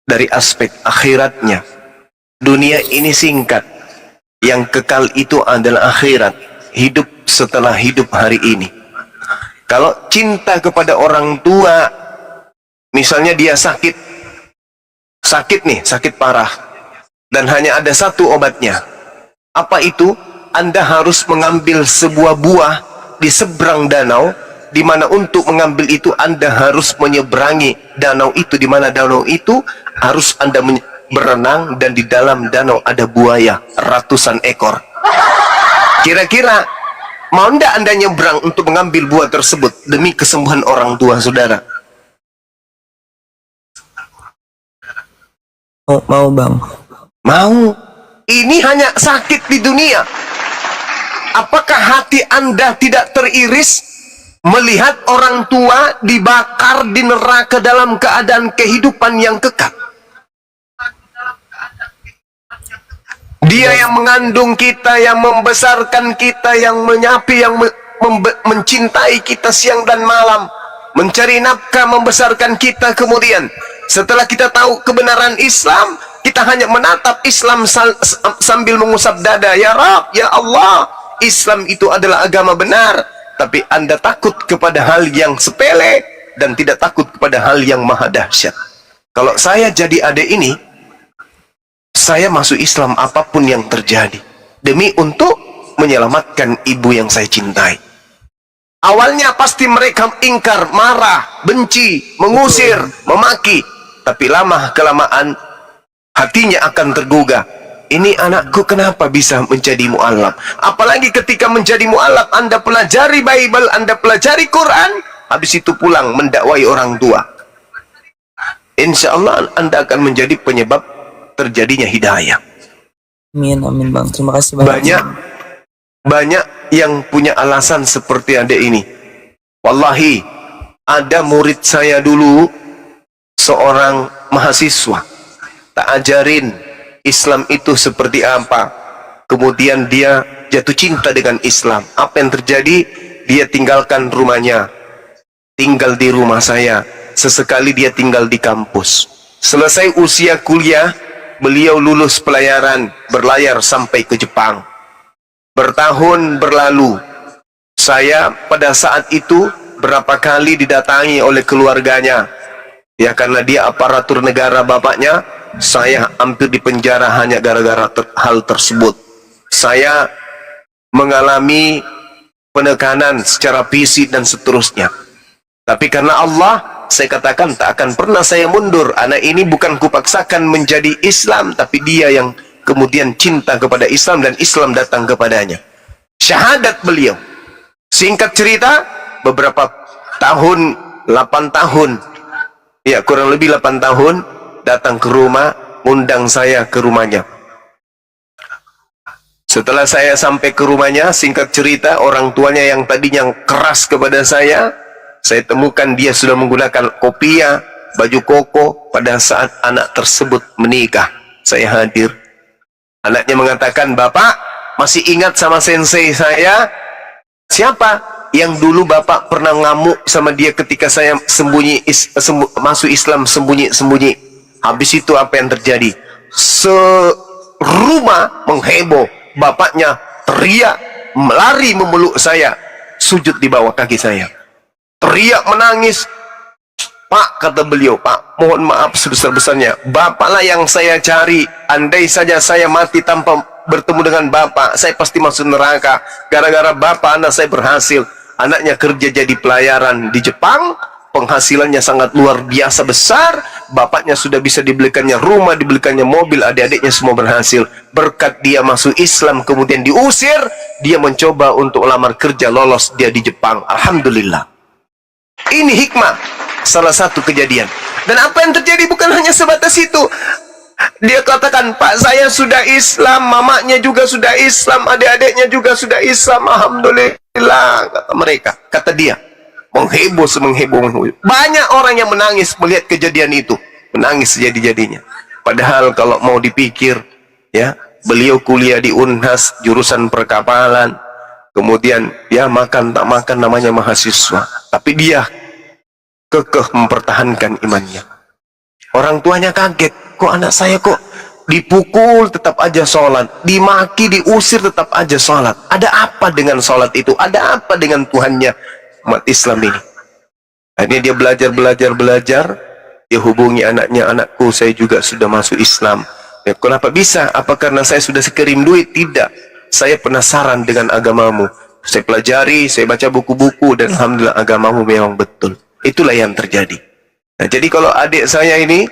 [SPEAKER 1] dari aspek akhiratnya. Dunia ini singkat, yang kekal itu adalah akhirat, hidup setelah hidup hari ini. Kalau cinta kepada orang tua, misalnya dia sakit nih, sakit parah, dan hanya ada satu obatnya. Apa itu? Anda harus mengambil sebuah buah di seberang danau, di mana untuk mengambil itu Anda harus menyeberangi danau itu, di mana danau itu harus Anda berenang, dan di dalam danau ada buaya ratusan ekor. Kira-kira mau ndak Anda nyebrang untuk mengambil buah tersebut demi kesembuhan orang tua saudara?
[SPEAKER 8] Mau bang.
[SPEAKER 1] Mau. Ini hanya sakit di dunia. Apakah hati Anda tidak teriris melihat orang tua dibakar di neraka dalam keadaan kehidupan yang kekal? Dia yang mengandung kita, yang membesarkan kita, yang menyapi, yang mencintai kita siang dan malam, mencari nafkah, membesarkan kita. Kemudian setelah kita tahu kebenaran Islam, kita hanya menatap Islam sambil mengusap dada. Ya Rabb, ya Allah, Islam itu adalah agama benar. Tapi Anda takut kepada hal yang sepele dan tidak takut kepada hal yang maha dahsyat. Kalau saya jadi adik ini, saya masuk Islam apapun yang terjadi, demi untuk menyelamatkan ibu yang saya cintai. Awalnya pasti mereka ingkar, marah, benci, mengusir, memaki. Tapi lama-kelamaan hatinya akan tergugah. Ini anakku kenapa bisa menjadi mu'alaf? Apalagi ketika menjadi mu'alaf, Anda pelajari Bible, Anda pelajari Quran, habis itu pulang mendakwai orang tua. Insya Allah Anda akan menjadi penyebab terjadinya hidayah.
[SPEAKER 8] Amin, amin bang. Terima kasih banyak.
[SPEAKER 1] Banyak yang punya alasan seperti adik ini. Wallahi, ada murid saya dulu, seorang mahasiswa, tak ajarin Islam itu seperti apa. Kemudian dia jatuh cinta dengan Islam. Apa yang terjadi? Dia tinggalkan rumahnya, tinggal di rumah saya. Sesekali dia tinggal di kampus. Selesai usia kuliah, beliau lulus pelayaran, berlayar sampai ke Jepang. Bertahun berlalu, saya pada saat itu berapa kali didatangi oleh keluarganya. Ya, karena dia aparatur negara bapaknya, saya hampir dipenjara hanya gara-gara hal tersebut. Saya mengalami penekanan secara fisik dan seterusnya. Tapi karena Allah, saya katakan tak akan pernah saya mundur. Anak ini bukan kupaksakan menjadi Islam, tapi dia yang kemudian cinta kepada Islam dan Islam datang kepadanya. Syahadat beliau. Singkat cerita, beberapa tahun, 8 tahun, ya kurang lebih 8 tahun, datang ke rumah, undang saya ke rumahnya. Setelah saya sampai ke rumahnya, singkat cerita, orang tuanya yang tadinya keras kepada saya temukan dia sudah menggunakan kopiah, baju koko pada saat anak tersebut menikah. Saya hadir. Anaknya mengatakan, "Bapak, masih ingat sama sensei saya?" "Siapa?" "Yang dulu Bapak pernah ngamuk sama dia ketika saya masuk Islam sembunyi-sembunyi." Habis itu apa yang terjadi? Serumah mengheboh. Bapaknya teriak, melari memeluk saya, sujud di bawah kaki saya, teriak menangis. "Pak," kata beliau, "Pak, mohon maaf sebesar-besarnya. Bapaklah yang saya cari. Andai saja saya mati tanpa bertemu dengan Bapak, saya pasti masuk neraka. Gara-gara Bapak anak saya berhasil." Anaknya kerja jadi pelayaran di Jepang, penghasilannya sangat luar biasa besar. Bapaknya sudah bisa dibelikannya rumah, dibelikannya mobil, adik-adiknya semua berhasil. Berkat dia masuk Islam, kemudian diusir, dia mencoba untuk lamar kerja, lolos dia di Jepang. Alhamdulillah. Ini hikmah, salah satu kejadian. Dan apa yang terjadi bukan hanya sebatas itu. Dia katakan, "Pak, saya sudah Islam, mamanya juga sudah Islam, adik-adiknya juga sudah Islam. Alhamdulillah," kata mereka. Kata dia, mengheboh semenghéboh. Banyak orang yang menangis melihat kejadian itu, menangis sejadi-jadinya. Padahal kalau mau dipikir, ya, beliau kuliah di Unhas, jurusan perkapalan, kemudian ya makan tak makan namanya mahasiswa, tapi dia kekeh mempertahankan imannya. Orang tuanya kaget, kok anak saya kok dipukul tetap aja sholat, dimaki, diusir tetap aja sholat. Ada apa dengan sholat itu? Ada apa dengan Tuhannya umat Islam ini? Akhirnya dia belajar, dia hubungi anaknya, "Anakku, saya juga sudah masuk Islam." "Ya, kenapa bisa? Apa karena saya sudah sekirim duit?" "Tidak, saya penasaran dengan agamamu. Saya pelajari, saya baca buku-buku, dan alhamdulillah agamamu memang betul. Itulah yang terjadi. Nah, jadi kalau adik saya ini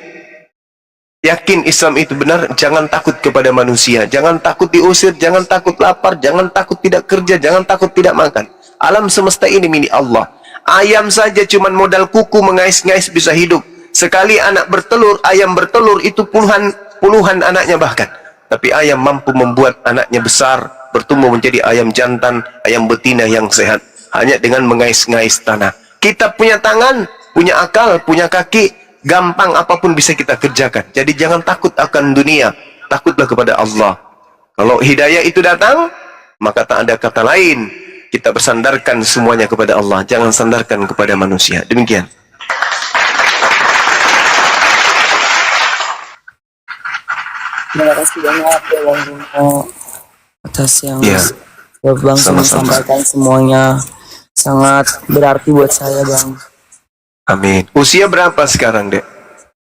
[SPEAKER 1] yakin Islam itu benar, jangan takut kepada manusia, jangan takut diusir, jangan takut lapar, jangan takut tidak kerja, jangan takut tidak makan. Alam semesta ini milik Allah. Ayam saja cuman modal kuku mengais-ngais bisa hidup. Sekali anak bertelur, ayam bertelur itu puluhan anaknya bahkan. Tapi ayam mampu membuat anaknya besar, bertumbuh menjadi ayam jantan, ayam betina yang sehat, hanya dengan mengais-ngais tanah. Kita punya tangan, punya akal, punya kaki, gampang apapun bisa kita kerjakan. Jadi jangan takut akan dunia, takutlah kepada Allah. Kalau hidayah itu datang, maka tak ada kata lain, kita bersandarkan semuanya kepada Allah, jangan sandarkan kepada manusia. Demikian.
[SPEAKER 8] Terima kasih banyak ya Bang Bruno atas yang
[SPEAKER 1] Iya.
[SPEAKER 8] Bang sudah
[SPEAKER 1] Sama-sama.
[SPEAKER 8] sampaikan, semuanya sangat berarti buat saya Bang.
[SPEAKER 1] Amin. Usia berapa sekarang, Dek?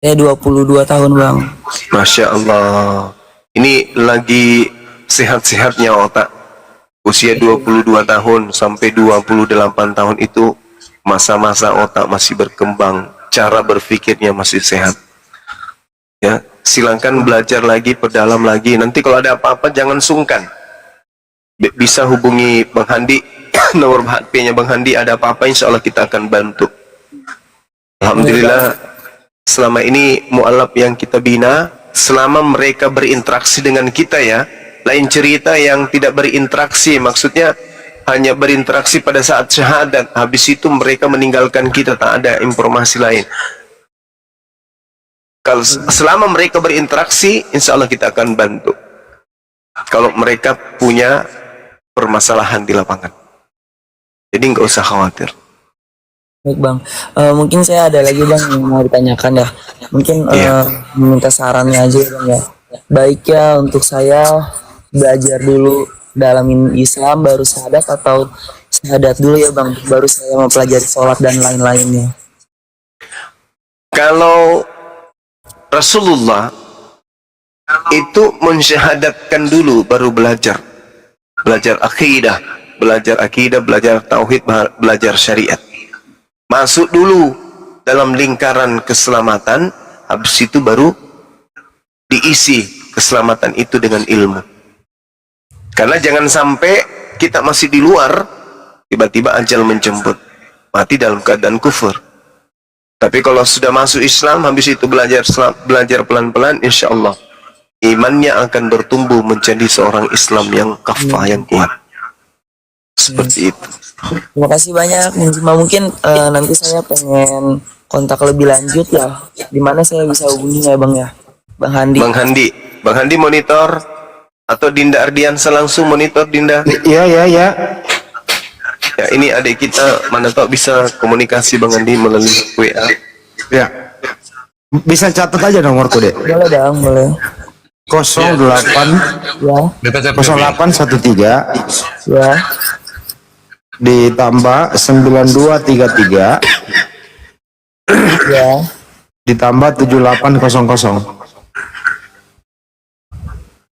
[SPEAKER 8] Saya 22 tahun Bang.
[SPEAKER 1] Masya Allah. Ini lagi sehat-sehatnya otak. Usia 22 tahun sampai 28 tahun itu masa-masa otak masih berkembang, cara berpikirnya masih sehat. Ya, silakan belajar lagi, perdalam lagi. Nanti kalau ada apa-apa jangan sungkan. Bisa hubungi Bang Handi, nomor HP-nya Bang Handi, ada apa-apa insya Allah kita akan bantu. Alhamdulillah, selama ini mu'alaf yang kita bina, selama mereka berinteraksi dengan kita ya, lain cerita yang tidak berinteraksi, maksudnya hanya berinteraksi pada saat syahadat, habis itu mereka meninggalkan kita, tak ada informasi lain. Kalau selama mereka berinteraksi, insya Allah kita akan bantu. Kalau mereka punya permasalahan di lapangan, jadi nggak usah khawatir.
[SPEAKER 8] Baik Bang, mungkin saya ada lagi Bang yang mau ditanyakan ya. Mungkin
[SPEAKER 1] Iya.
[SPEAKER 8] minta sarannya aja Bang ya. Baik ya untuk saya belajar dulu dalamin Islam baru syahadat, atau syahadat dulu ya Bang baru saya mempelajari sholat dan lain-lainnya.
[SPEAKER 1] Kalau Rasulullah itu mensyahadatkan dulu baru belajar akidah, belajar tauhid, belajar syariat. Masuk dulu dalam lingkaran keselamatan, habis itu baru diisi keselamatan itu dengan ilmu. Karena jangan sampai kita masih di luar, tiba-tiba ajal menjemput, mati dalam keadaan kufur. Tapi kalau sudah masuk Islam, habis itu belajar pelan-pelan, insya Allah imannya akan bertumbuh menjadi seorang Islam yang kafah, yang kuat. Seperti itu.
[SPEAKER 8] Terima kasih banyak. Mungkin nanti saya pengen kontak lebih lanjut ya. Di mana saya bisa hubungi ya Bang ya? Bang Handi.
[SPEAKER 1] Bang Handi monitor, atau Dinda Ardiansa langsung monitor, Dinda?
[SPEAKER 2] Iya.
[SPEAKER 1] Ya, ini adik kita, mana tahu bisa komunikasi Bang Handi melalui WA.
[SPEAKER 2] Ya. Bisa catat aja nomorku, Dek.
[SPEAKER 8] Boleh Bang, boleh.
[SPEAKER 2] 08
[SPEAKER 8] Ya,
[SPEAKER 2] 0813
[SPEAKER 8] ya.
[SPEAKER 2] ditambah 9233
[SPEAKER 8] Ya.
[SPEAKER 2] ditambah 7800.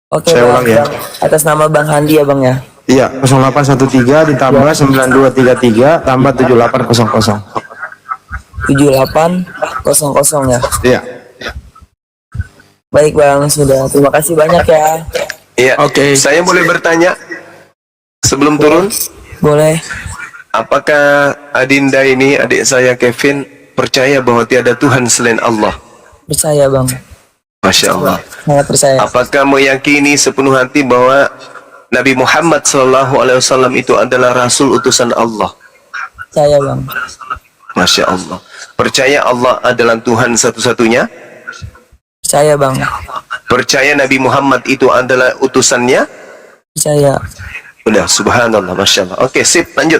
[SPEAKER 8] Oke
[SPEAKER 2] Saya
[SPEAKER 8] Bang,
[SPEAKER 2] ulang ya.
[SPEAKER 8] Bang. Atas nama Bang Handi ya Bang ya.
[SPEAKER 2] Iya, 0813 ditambah 9233 tambah 7800.
[SPEAKER 8] 7800 ya.
[SPEAKER 2] Iya.
[SPEAKER 8] Baik Bang, sudah. Terima kasih banyak ya.
[SPEAKER 1] Iya.
[SPEAKER 2] Oke.
[SPEAKER 1] Saya boleh bertanya sebelum turun?
[SPEAKER 8] Boleh.
[SPEAKER 1] Apakah Adinda ini, adik saya Kevin, percaya bahwa tiada Tuhan selain Allah?
[SPEAKER 8] Percaya Bang.
[SPEAKER 1] Masya Allah.
[SPEAKER 8] Sangat percaya.
[SPEAKER 1] Apakah meyakini sepenuh hati bahwa Nabi Muhammad SAW itu adalah Rasul utusan Allah?
[SPEAKER 8] Percaya Bang.
[SPEAKER 1] Masya Allah. Percaya Allah adalah Tuhan satu-satunya?
[SPEAKER 8] Percaya Bang.
[SPEAKER 1] Percaya Nabi Muhammad itu adalah utusannya?
[SPEAKER 8] Percaya.
[SPEAKER 1] Udah, subhanallah, Masya Allah. Oke, sip, lanjut.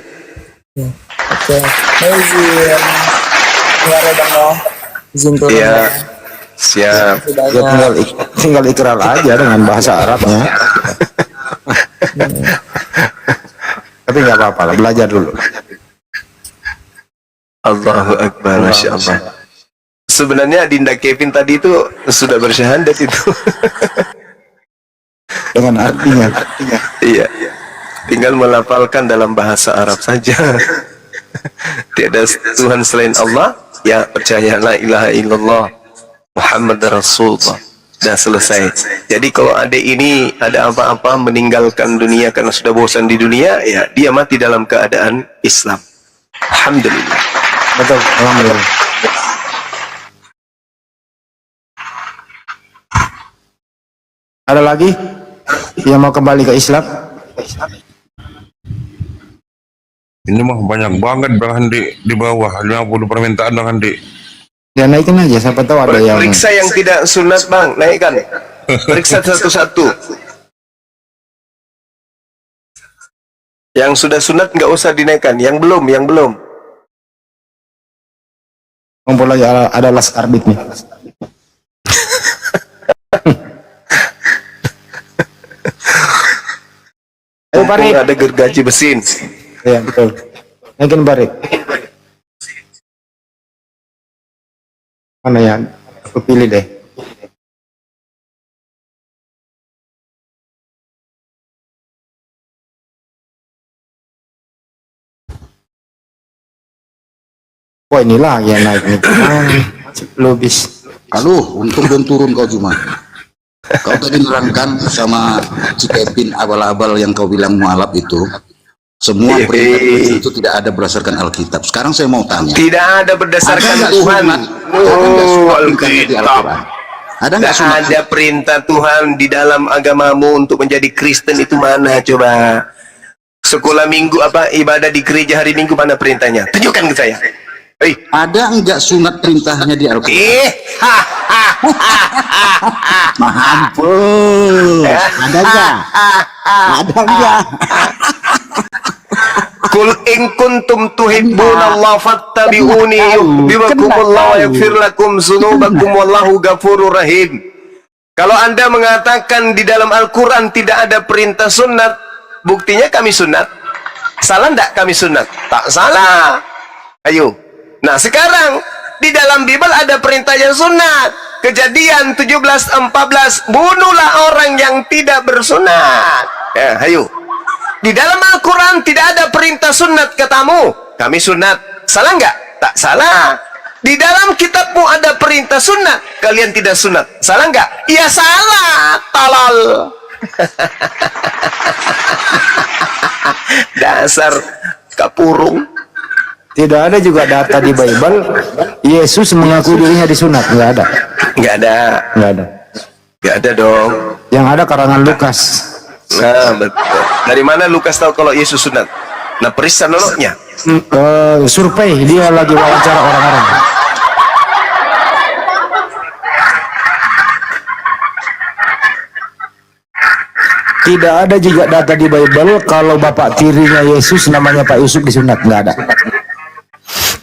[SPEAKER 8] Oke. Izin. Keluar ya Bang ya. Izin turun
[SPEAKER 1] Iya,
[SPEAKER 8] ya.
[SPEAKER 1] siap.
[SPEAKER 8] Terima
[SPEAKER 2] Ya,
[SPEAKER 8] kasih
[SPEAKER 2] tinggal ikrar aja dengan bahasa Arabnya. Tapi nggak apa-apa lah, belajar dulu.
[SPEAKER 1] Allahu Akbar, Masya Allah. Sebenarnya Dinda Kevin tadi itu sudah bersyahadat itu.
[SPEAKER 2] dengan artinya.
[SPEAKER 1] Iya. Tinggal melafalkan dalam bahasa Arab saja. Tiada Tuhan selain Allah, ya percaya la ilaha illallah Muhammad Rasulullah. Dah selesai. Jadi kalau adik ini ada apa-apa meninggalkan dunia karena sudah bosan di dunia, ya dia mati dalam keadaan Islam. Alhamdulillah.
[SPEAKER 2] Betul, alhamdulillah. Ada lagi yang mau kembali ke Islam?
[SPEAKER 6] Ini mah banyak banget Bang Handi di bawah 50 permintaan Bang Handi.
[SPEAKER 2] Ya naikin aja, siapa tahu ada yang
[SPEAKER 1] Periksa yang tidak sunat bang, naikkan. Periksa satu-satu. Yang sudah sunat nggak usah dinaikkan, yang belum.
[SPEAKER 2] kumpul lagi, ada laskar bit nih. Ayo Barik.
[SPEAKER 1] Ada gergaji besin.
[SPEAKER 2] Ya betul. Naikin Barik. Mana ya? Aku pilih deh. Wah inilah yang naik nih. Lubis.
[SPEAKER 7] Aduh, untung belum turun kau cuma. Kau tadi nerangkan sama si Kevin abal-abal yang kau bilang mualaf itu. Semua perintah itu tidak ada berdasarkan Alkitab. Sekarang saya mau tanya.
[SPEAKER 1] Tidak ada berdasarkan
[SPEAKER 7] Ada nggak
[SPEAKER 1] Tuhan.
[SPEAKER 7] sunat? Ada nggak sunat perintahnya di
[SPEAKER 1] Alkitab.
[SPEAKER 7] Al-Quran? Ada nggak
[SPEAKER 1] Tidak
[SPEAKER 7] sunat?
[SPEAKER 1] ada perintah Tuhan di dalam agamamu untuk menjadi Kristen itu mana coba? Sekolah minggu apa ibadah di gereja hari Minggu mana perintahnya? Tunjukkan ke saya. Hei.
[SPEAKER 7] Ada enggak sunat perintahnya di Al-Quran? Mahampun. Ada enggak? Ada enggak?
[SPEAKER 1] Kul in kuntum tuhibbuna Allah fattabi'uni yuhibbukumullah wa yaghfir lakum dzunubakum wallahu ghafurur rahim. Kalau Anda mengatakan di dalam Al-Qur'an tidak ada perintah sunat, buktinya kami sunat. Salah enggak kami sunat? Tak salah. Ayo. Nah, sekarang di dalam Bible ada perintah yang sunat. Kejadian 17:14, bunuhlah orang yang tidak bersunat. Ya, ayo. Di dalam Al-Quran tidak ada perintah sunat katamu. Kami sunat. Salah nggak? Tak salah. Di dalam kitabmu ada perintah sunat. Kalian tidak sunat. Salah nggak? Iya salah. Talal. Dasar kapurung.
[SPEAKER 2] Tidak ada juga data di Bible Yesus mengaku dirinya disunat. Nggak ada.
[SPEAKER 1] Nggak ada.
[SPEAKER 2] Nggak ada.
[SPEAKER 1] Nggak ada dong.
[SPEAKER 2] Yang ada karangan Lukas.
[SPEAKER 1] Nah, betul. Dari mana Lukas tahu kalau Yesus sunat? Nah, periksa noloknya.
[SPEAKER 2] Survei, dia lagi wawancara orang-orang. Tidak ada juga data di Bible kalau bapak tirinya Yesus namanya Pak Yusuf disunat. Nggak ada.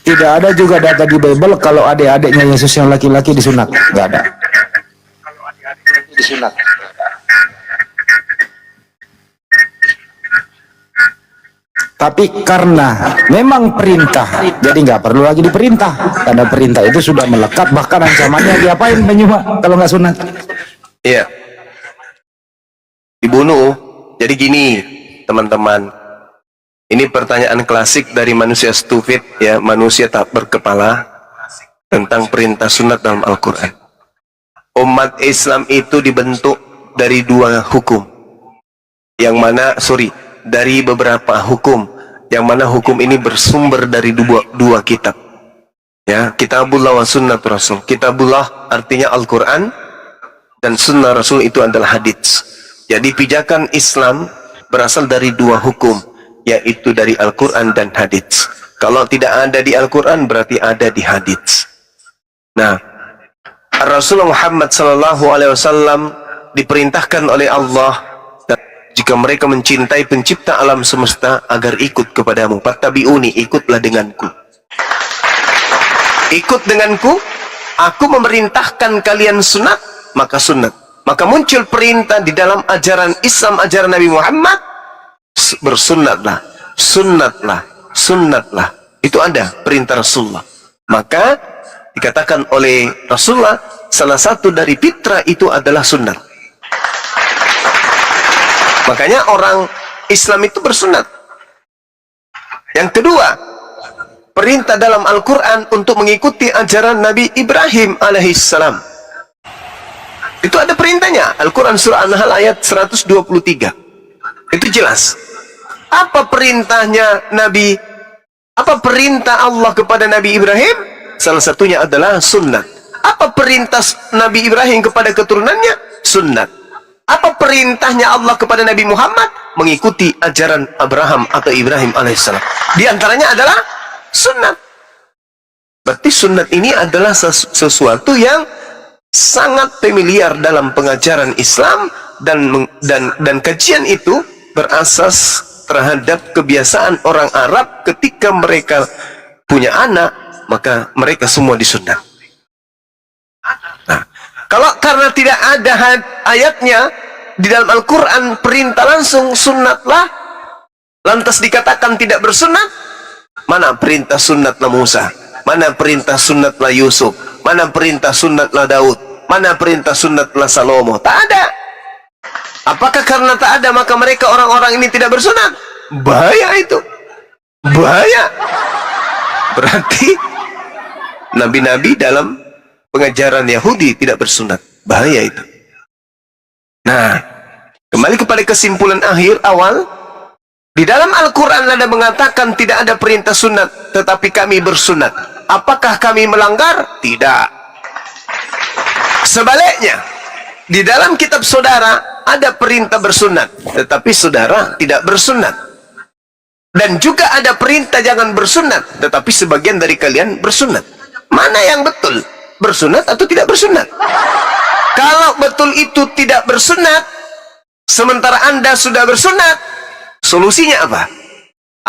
[SPEAKER 2] Tidak ada juga data di Bible kalau adik-adiknya Yesus yang laki-laki disunat. Nggak ada. Disunat. Tapi karena memang perintah, jadi nggak perlu lagi diperintah. Karena perintah itu sudah melekat, bahkan ancamannya diapain penyumak kalau nggak sunat.
[SPEAKER 1] Iya. Dibunuh. Jadi gini, teman-teman. Ini pertanyaan klasik dari manusia stupid, ya, manusia tak berkepala tentang perintah sunat dalam Al-Quran. Umat Islam itu dibentuk dari dua hukum. Yang mana, dari beberapa hukum, yang mana hukum ini bersumber dari dua kitab, ya, kitabullah wa sunnat rasul. Kitabullah artinya Al-Quran, dan sunnah rasul itu adalah hadits. Jadi pijakan Islam berasal dari dua hukum, yaitu dari Al-Quran dan hadits. Kalau tidak ada di Al-Quran berarti ada di hadits. Nah, Rasulullah Muhammad SAW diperintahkan oleh Allah jika mereka mencintai pencipta alam semesta agar ikut kepadamu. Fattabi'uni, ikutlah denganku. Ikut denganku, aku memerintahkan kalian sunat, maka sunat. Maka muncul perintah di dalam ajaran Islam, ajaran Nabi Muhammad, bersunatlah, sunnatlah, sunnatlah. Itu ada perintah Rasulullah. Maka dikatakan oleh Rasulullah, salah satu dari fitrah itu adalah sunnat. Makanya orang Islam itu bersunat. Yang kedua, perintah dalam Al-Quran untuk mengikuti ajaran Nabi Ibrahim alaihissalam. Itu ada perintahnya. Al-Quran surah An-Nahl ayat 123. Itu jelas. Apa perintahnya Nabi? Apa perintah Allah kepada Nabi Ibrahim? Salah satunya adalah sunnat. Apa perintah Nabi Ibrahim kepada keturunannya? Sunnat. Apa perintahnya Allah kepada Nabi Muhammad? Mengikuti ajaran Abraham atau Ibrahim alaihissalam. Di antaranya adalah sunnat. Berarti sunnat ini adalah sesuatu yang sangat familiar dalam pengajaran Islam, dan kajian itu berasas terhadap kebiasaan orang Arab ketika mereka punya anak, maka mereka semua disunat. Nah, kalau karena tidak ada ayatnya di dalam Al-Quran perintah langsung sunnatlah, lantas dikatakan tidak bersunat. Mana perintah sunnatlah Musa? Mana perintah sunnatlah Yusuf? Mana perintah sunnatlah Daud? Mana perintah sunnatlah Salomo? Tak ada. Apakah karena tak ada maka mereka orang-orang ini tidak bersunat? Bahaya itu. Bahaya. Berarti nabi-nabi dalam pengajaran Yahudi tidak bersunat. Bahaya itu. Nah, kembali kepada kesimpulan akhir awal. Di dalam Al-Quran ada mengatakan tidak ada perintah sunat, tetapi kami bersunat. Apakah kami melanggar? Tidak. Sebaliknya, di dalam kitab saudara ada perintah bersunat, tetapi saudara tidak bersunat. Dan juga ada perintah jangan bersunat, tetapi sebagian dari kalian bersunat. Mana yang betul? Bersunat atau tidak bersunat? Kalau betul itu tidak bersunat, sementara Anda sudah bersunat, solusinya apa?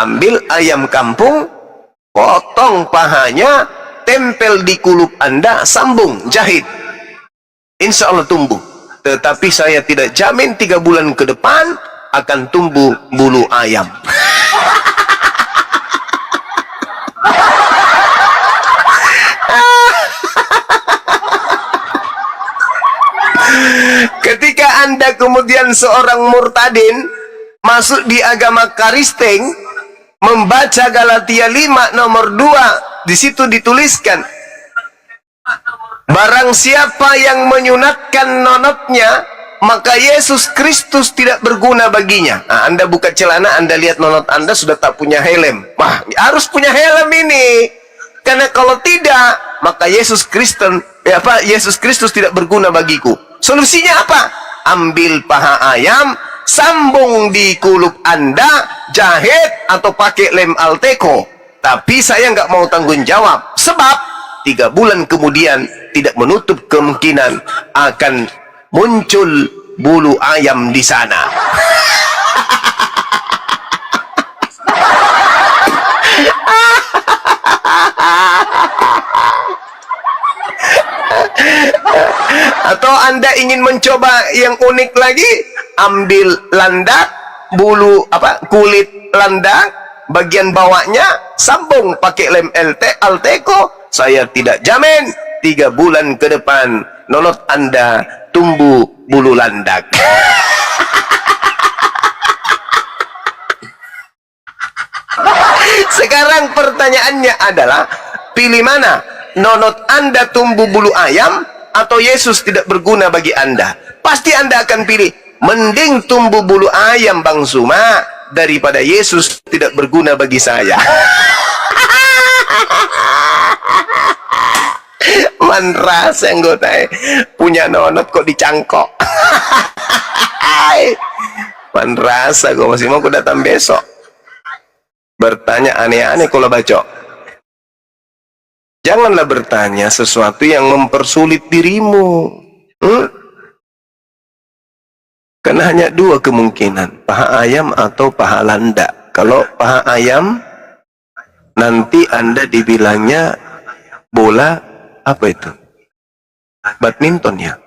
[SPEAKER 1] Ambil ayam kampung, potong pahanya, tempel di kulup Anda, sambung, jahit. Insya Allah tumbuh. Tetapi saya tidak jamin 3 bulan ke depan akan tumbuh bulu ayam. Ketika Anda kemudian seorang murtadin masuk di agama Kristen, membaca Galatia 5 nomor 2, di situ dituliskan, barang siapa yang menyunatkan nonotnya, maka Yesus Kristus tidak berguna baginya. Nah, Anda buka celana, Anda lihat nonot Anda sudah tak punya helm. Wah, harus punya helm ini. Karena kalau tidak, maka Yesus Kristus tidak berguna bagiku. Solusinya apa? Ambil paha ayam, sambung di kulup Anda, jahit atau pakai lem Alteco. Tapi saya nggak mau tanggung jawab, sebab 3 bulan kemudian tidak menutup kemungkinan akan muncul bulu ayam di sana. Atau Anda ingin mencoba yang unik lagi, ambil landak, kulit landak, bagian bawahnya sambung pakai lem Alteco. Saya tidak jamin 3 bulan ke depan nonot Anda tumbuh bulu landak. Sekarang pertanyaannya adalah, pilih mana? Nonot Anda tumbuh bulu ayam atau Yesus tidak berguna bagi Anda? Pasti Anda akan pilih, mending tumbuh bulu ayam Bang Suma daripada Yesus tidak berguna bagi saya. Manras anggota punya nonot kok dicangkok. Manras aku masih mau datang besok. Bertanya aneh-aneh kalau baca. Janganlah bertanya sesuatu yang mempersulit dirimu. Karena hanya 2 kemungkinan, paha ayam atau paha landak. Kalau paha ayam, nanti Anda dibilangnya bola apa itu? Badminton ya.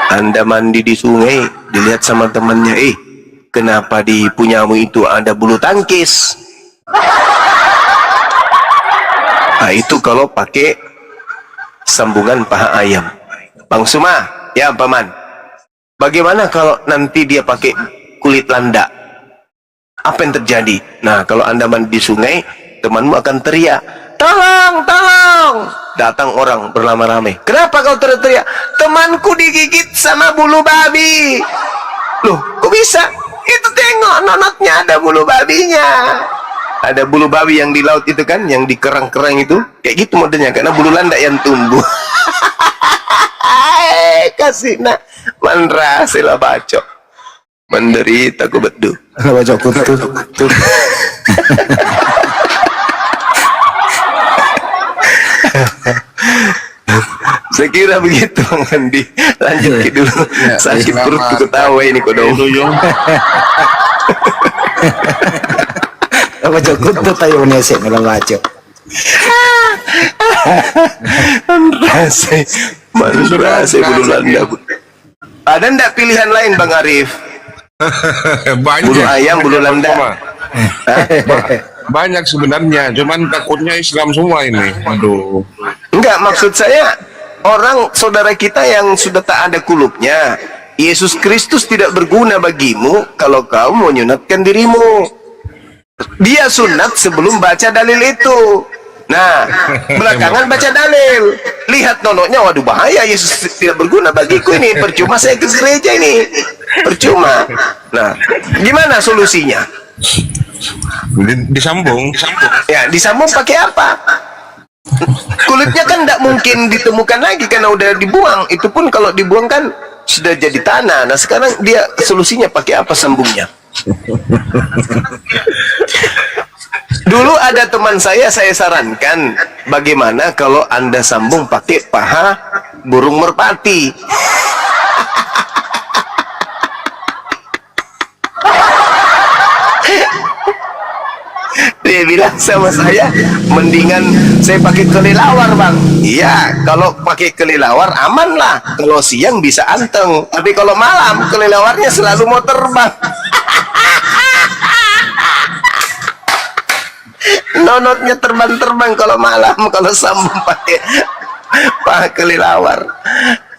[SPEAKER 1] Anda mandi di sungai, dilihat sama temannya, kenapa di punyamu itu ada bulu tangkis? Nah, itu kalau pakai sambungan paha ayam. Bang Suma, ya Paman, Bagaimana kalau nanti dia pakai kulit landak? Apa yang terjadi? Nah, kalau Anda mandi di sungai, temanmu akan teriak, "Tolong, tolong!" Datang orang beramai-ramai. "Kenapa kau teriak? Temanku digigit sama bulu babi." Loh, kok bisa? Itu tengok, nonotnya ada bulu babinya. Ada bulu babi yang di laut itu kan, yang di kerang-kerang itu. Kayak gitu modelnya, karena bulu landak yang tumbuh. Kasih nak manra sila bacok. Menderita ku bedu.
[SPEAKER 2] Bacok kutu.
[SPEAKER 1] Saya kira begitu Bang Andi. Lanjut dulu. Sakit perut ku ketawa ini kodong.
[SPEAKER 2] Bacok kutu tayo nesek ngelang bacok.
[SPEAKER 1] Mandrase bulu landak. Ada ndak pilihan lain Bang Arif?
[SPEAKER 6] Banyak.
[SPEAKER 1] Bulu ayam, bulu landak.
[SPEAKER 6] Banyak sebenarnya, cuman takutnya Islam semua ini. Aduh.
[SPEAKER 1] Enggak, maksud saya orang saudara kita yang sudah tak ada kulupnya. Yesus Kristus tidak berguna bagimu kalau kau mau nyunatkan dirimu. Dia sunat sebelum baca dalil itu. Nah, belakangan baca dalil. Lihat nonoknya, waduh bahaya, Yesus tidak berguna bagiku ini. Percuma saya ke gereja ini. Percuma. Nah, gimana solusinya?
[SPEAKER 6] Disambung.
[SPEAKER 1] Ya, disambung pakai apa? Kulitnya kan tidak mungkin ditemukan lagi karena udah dibuang. Itu pun kalau dibuang kan sudah jadi tanah. Nah, sekarang dia solusinya pakai apa sambungnya? Dulu ada teman saya sarankan bagaimana kalau Anda sambung pakai paha burung merpati. Dia bilang sama saya, mendingan saya pakai kelelawar Bang. Iya, kalau pakai kelelawar aman lah. Kalau siang bisa anteng, tapi kalau malam kelelawarnya selalu mau terbang. Nonotnya terbang-terbang kalau malam, kalau sambung pakai paha kelelawar.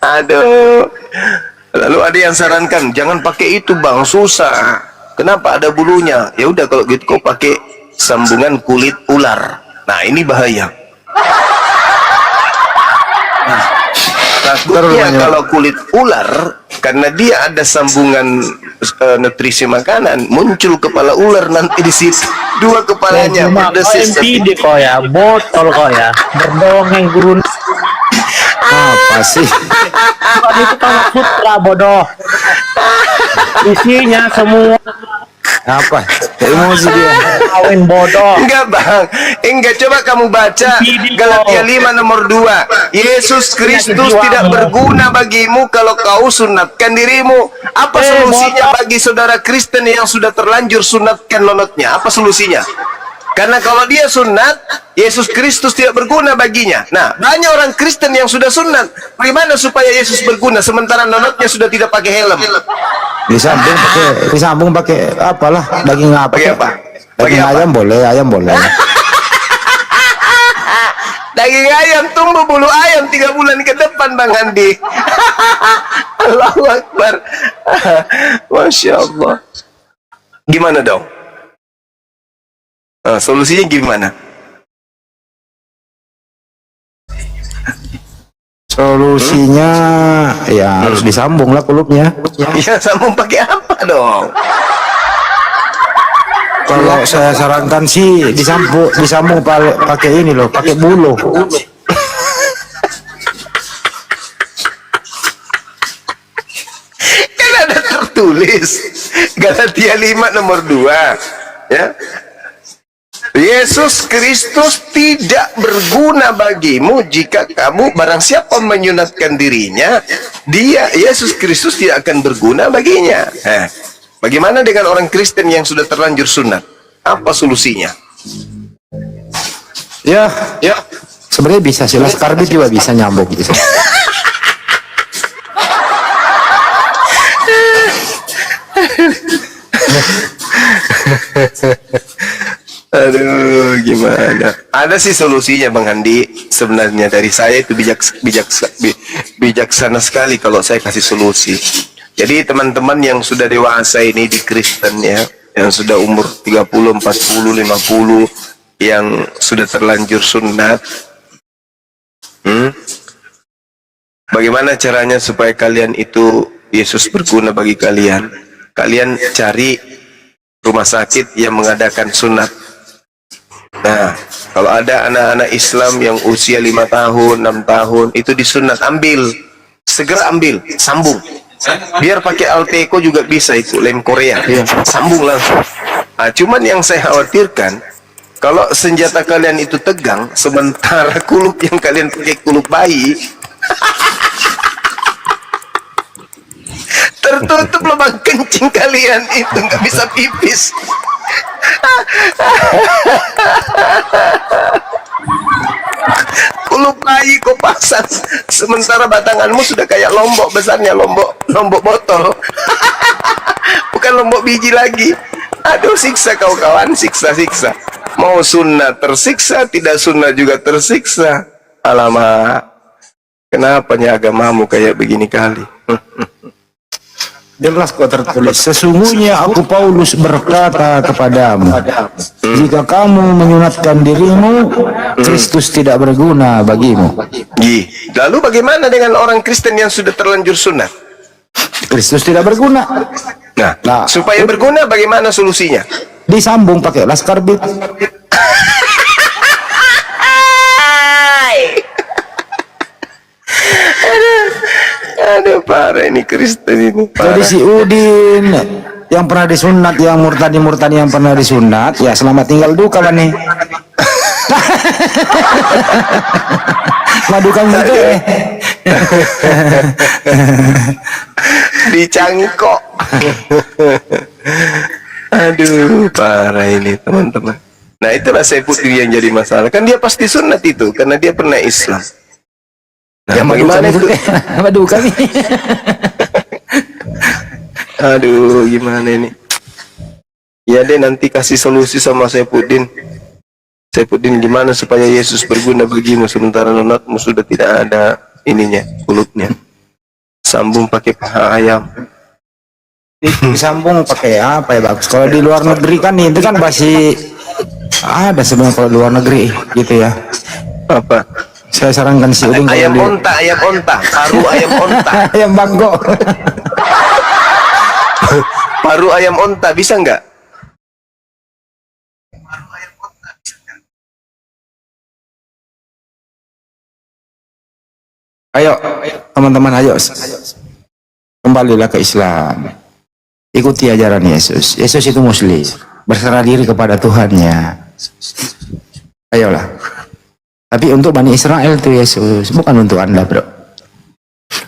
[SPEAKER 1] Aduh. Lalu ada yang sarankan, jangan pakai itu Bang, susah. Kenapa? Ada bulunya. Ya udah kalau gitu kau pakai sambungan kulit ular. Nah, ini bahaya. Takutnya kalau kulit ular, karena dia ada sambungan nutrisi makanan, muncul kepala ular nanti di situ. Dua kepalanya berdesis.
[SPEAKER 10] Ide kok ya, botol kok ya, berdongeng gurun.
[SPEAKER 2] Apa sih?
[SPEAKER 10] Bukan itu Kama Sutra bodoh. Isinya semua
[SPEAKER 2] Apa? Emosi dia.
[SPEAKER 10] kawin bodoh.
[SPEAKER 1] Enggak Bang, enggak, coba kamu baca Galatia 5 nomor 2. Yesus Kristus tidak berguna bagimu kalau kau sunatkan dirimu. Apa solusinya bagi saudara Kristen yang sudah terlanjur sunatkan nonotnya? Apa solusinya? Karena kalau dia sunat, Yesus Kristus tidak berguna baginya. Nah, banyak orang Kristen yang sudah sunat. Bagaimana supaya Yesus berguna sementara nonotnya sudah tidak pakai helm?
[SPEAKER 2] Disambung pakai apalah, daging apa?
[SPEAKER 1] Pakai apa?
[SPEAKER 2] Daging ayam boleh, ayam boleh.
[SPEAKER 1] Daging ayam, tumbuh bulu ayam 3 bulan ke depan Bang Andi. Allahu Akbar. Masya Allah. Gimana dong? Solusinya gimana?
[SPEAKER 2] Solusinya ya harus disambung lah kulupnya.
[SPEAKER 1] Ya, sambung pakai apa dong?
[SPEAKER 2] Kalau saya sarankan sih disambung pakai ini loh, pakai bulu.
[SPEAKER 1] Kan ada tertulis Galatia 5 nomor 2, ya. Yesus Kristus tidak berguna bagimu jika kamu, barang siapa menyunatkan dirinya, Yesus Kristus tidak akan berguna baginya. Bagaimana dengan orang Kristen yang sudah terlanjur sunat? Apa solusinya?
[SPEAKER 2] Ya, sebenarnya bisa sih, Laskar juga bisa nyambung gitu.
[SPEAKER 1] Aduh, gimana? Ada sih solusinya Bang Andi. Sebenarnya dari saya itu bijaksana sekali kalau saya kasih solusi. Jadi teman-teman yang sudah dewasa ini di Kristen ya, yang sudah umur 30, 40, 50, yang sudah terlanjur sunat, bagaimana caranya supaya kalian itu Yesus berguna bagi kalian? Kalian cari rumah sakit yang mengadakan sunat. Nah, kalau ada anak-anak Islam yang usia 5 tahun, 6 tahun, itu disunat, ambil, segera ambil, sambung. Biar pakai Alteco juga bisa itu, lem Korea, sambung langsung. Nah, cuman yang saya khawatirkan, kalau senjata kalian itu tegang, sementara kulup yang kalian pakai kulup bayi, tertutup lubang kencing kalian itu, nggak bisa pipis. Kulup bayi kau pasang, sementara batanganmu sudah kayak lombok besarnya, lombok botol. Bukan lombok biji lagi. Aduh, siksa kau kawan, siksa. Mau sunnah tersiksa, tidak sunnah juga tersiksa. Alamak, kenapa agamamu kayak begini kali?
[SPEAKER 2] Jelas kok tertulis, sesungguhnya aku Paulus berkata kepadamu, jika kamu menyunatkan dirimu, Kristus tidak berguna bagimu.
[SPEAKER 1] Lalu bagaimana dengan orang Kristen yang sudah terlanjur sunat?
[SPEAKER 2] Kristus tidak berguna.
[SPEAKER 1] Nah, supaya berguna bagaimana solusinya?
[SPEAKER 2] Disambung pakai laskar bit.
[SPEAKER 1] Aduh, parah ini Kristen ini.
[SPEAKER 2] Jadi si Udin yang pernah disunat, yang murtadi yang pernah disunat, ya selamat tinggal duka nih. Madukan gitu
[SPEAKER 1] Dicangkok. Aduh, parah ini teman-teman. Nah, itulah Saifuddin yang jadi masalah. Kan dia pasti sunat itu, karena dia pernah Islam. Nah, bagaimana itu?
[SPEAKER 2] Madukan nih.
[SPEAKER 1] Aduh, gimana ini? Ya deh, nanti kasih solusi sama Saifuddin. Saifuddin, gimana supaya Yesus berguna bagimu sementara nonatmu sudah tidak ada ininya, kulupnya. Sambung pakai paha ayam.
[SPEAKER 2] Disambung pakai apa ya bagus? Kalau di luar negeri kan itu kan masih ada sebenarnya kalau di luar negeri gitu ya.
[SPEAKER 1] Apa?
[SPEAKER 2] Saya sarankan si Udin
[SPEAKER 1] ayam onta, paru ayam onta.
[SPEAKER 2] Ayam banggo.
[SPEAKER 1] Paru ayam onta bisa nggak?
[SPEAKER 2] Ayo teman-teman, ayo kembalilah ke Islam, ikuti ajaran Yesus. Yesus itu Muslim, berserah diri kepada Tuhannya. Ayolah. Tapi untuk Bani Israel itu Yesus, bukan untuk Anda, bro.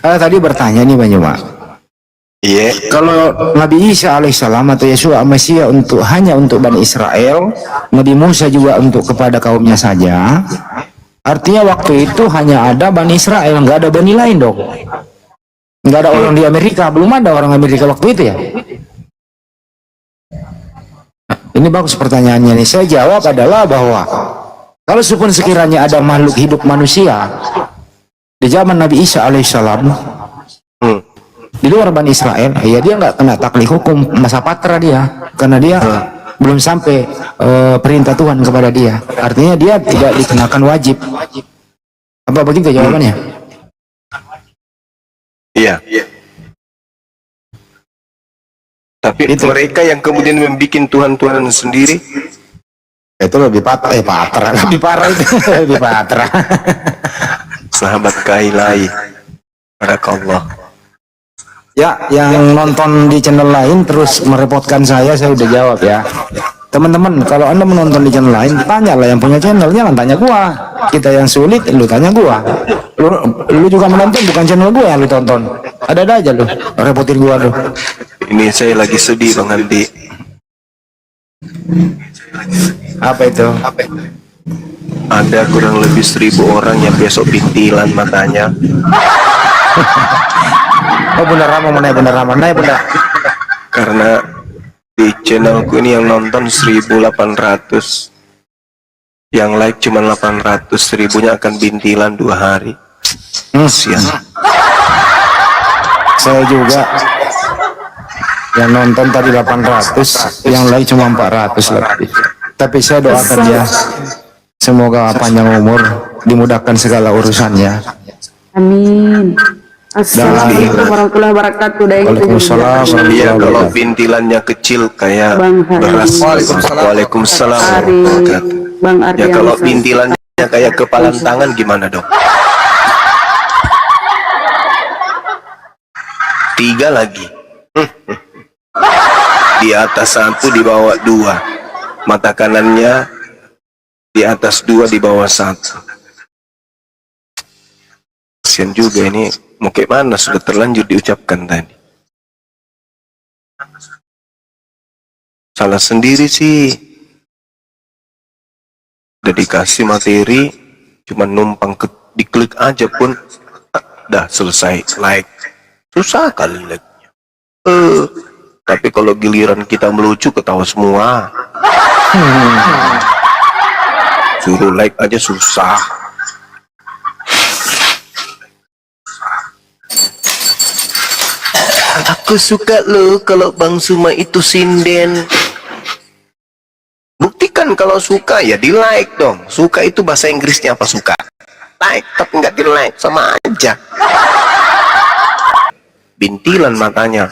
[SPEAKER 2] Tadi bertanya nih Banyuma.
[SPEAKER 1] Iya.
[SPEAKER 2] Kalau Nabi Isa alaihissalam atau Yesus Mesias hanya untuk Bani Israel, Nabi Musa juga untuk kepada kaumnya saja. Artinya waktu itu hanya ada Bani Israel, nggak ada Bani lain dong. Nggak ada orang di Amerika, belum ada orang Amerika waktu itu ya. Nah, ini bagus pertanyaannya nih. Saya jawab adalah bahwa kalau pun sekiranya ada makhluk hidup manusia di zaman Nabi Isa alaihissalam, di luar Bani Israel, ya dia nggak kena taklif hukum masa patra dia, karena dia belum sampai perintah Tuhan kepada dia. Artinya dia tidak dikenakan wajib. Apa begitu jawabannya?
[SPEAKER 1] Iya. Tapi itu mereka yang kemudian membuat Tuhan-Tuhan sendiri,
[SPEAKER 2] itu lebih parah, lebih parah itu, lebih parah.
[SPEAKER 1] Sahabat Kailai, barakallah.
[SPEAKER 2] Ya, yang nonton di channel lain terus merepotkan saya udah jawab ya. Teman-teman, kalau Anda menonton di channel lain, tanyalah yang punya channel, jangan tanya gua. Kita yang sulit, lu tanya gua. Lu juga menonton, bukan channel gua yang lu tonton. Ada aja lu, repotin gua lu.
[SPEAKER 1] Ini saya lagi sedih Bang Andi.
[SPEAKER 2] Apa itu?
[SPEAKER 1] Ada kurang lebih 1000 orang yang besok bintilan matanya.
[SPEAKER 2] Oh, Bunda Rama, mana Bunda Rama? Nah, Bunda.
[SPEAKER 1] Karena di channelku ini yang nonton 1800, yang like cuma 800, 1000-nya akan bintilan 2 hari. Sian.
[SPEAKER 2] Saya juga Yang nonton tadi 800, yang lain cuma 400 lebih. Tapi saya doakan dia, semoga panjang umur, dimudahkan segala urusannya.
[SPEAKER 3] Amin. Assalamualaikum warahmatullahi wabarakatuh.
[SPEAKER 2] Waalaikumsalam.
[SPEAKER 1] Iya, kalau bintilannya kecil kayak
[SPEAKER 3] Bang
[SPEAKER 1] beras.
[SPEAKER 5] Waalaikumsalam.
[SPEAKER 1] Waalaikumsalam
[SPEAKER 3] Ari,
[SPEAKER 1] warahmatullahi wabarakatuh.
[SPEAKER 3] Bang
[SPEAKER 1] Ya
[SPEAKER 3] Ardiansa.
[SPEAKER 1] kalau bintilannya kayak kepalan tangan gimana dong? 3 lagi. Di atas 1, di bawah 2. Mata kanannya di atas 2, di bawah 1. Kasian juga ini. Mau kayak mana, sudah terlanjur diucapkan tadi. Salah sendiri sih. Udah dikasih materi, cuma numpang diklik aja pun dah selesai like. Susah kali like-nya. Tapi kalau giliran kita melucu ketawa semua. Suruh like aja susah. Aku suka lo kalau Bang Suma itu sinden. Buktikan kalau suka ya di like dong. Suka itu bahasa Inggrisnya apa suka? Like tapi nggak di like, sama aja. Bintilan matanya.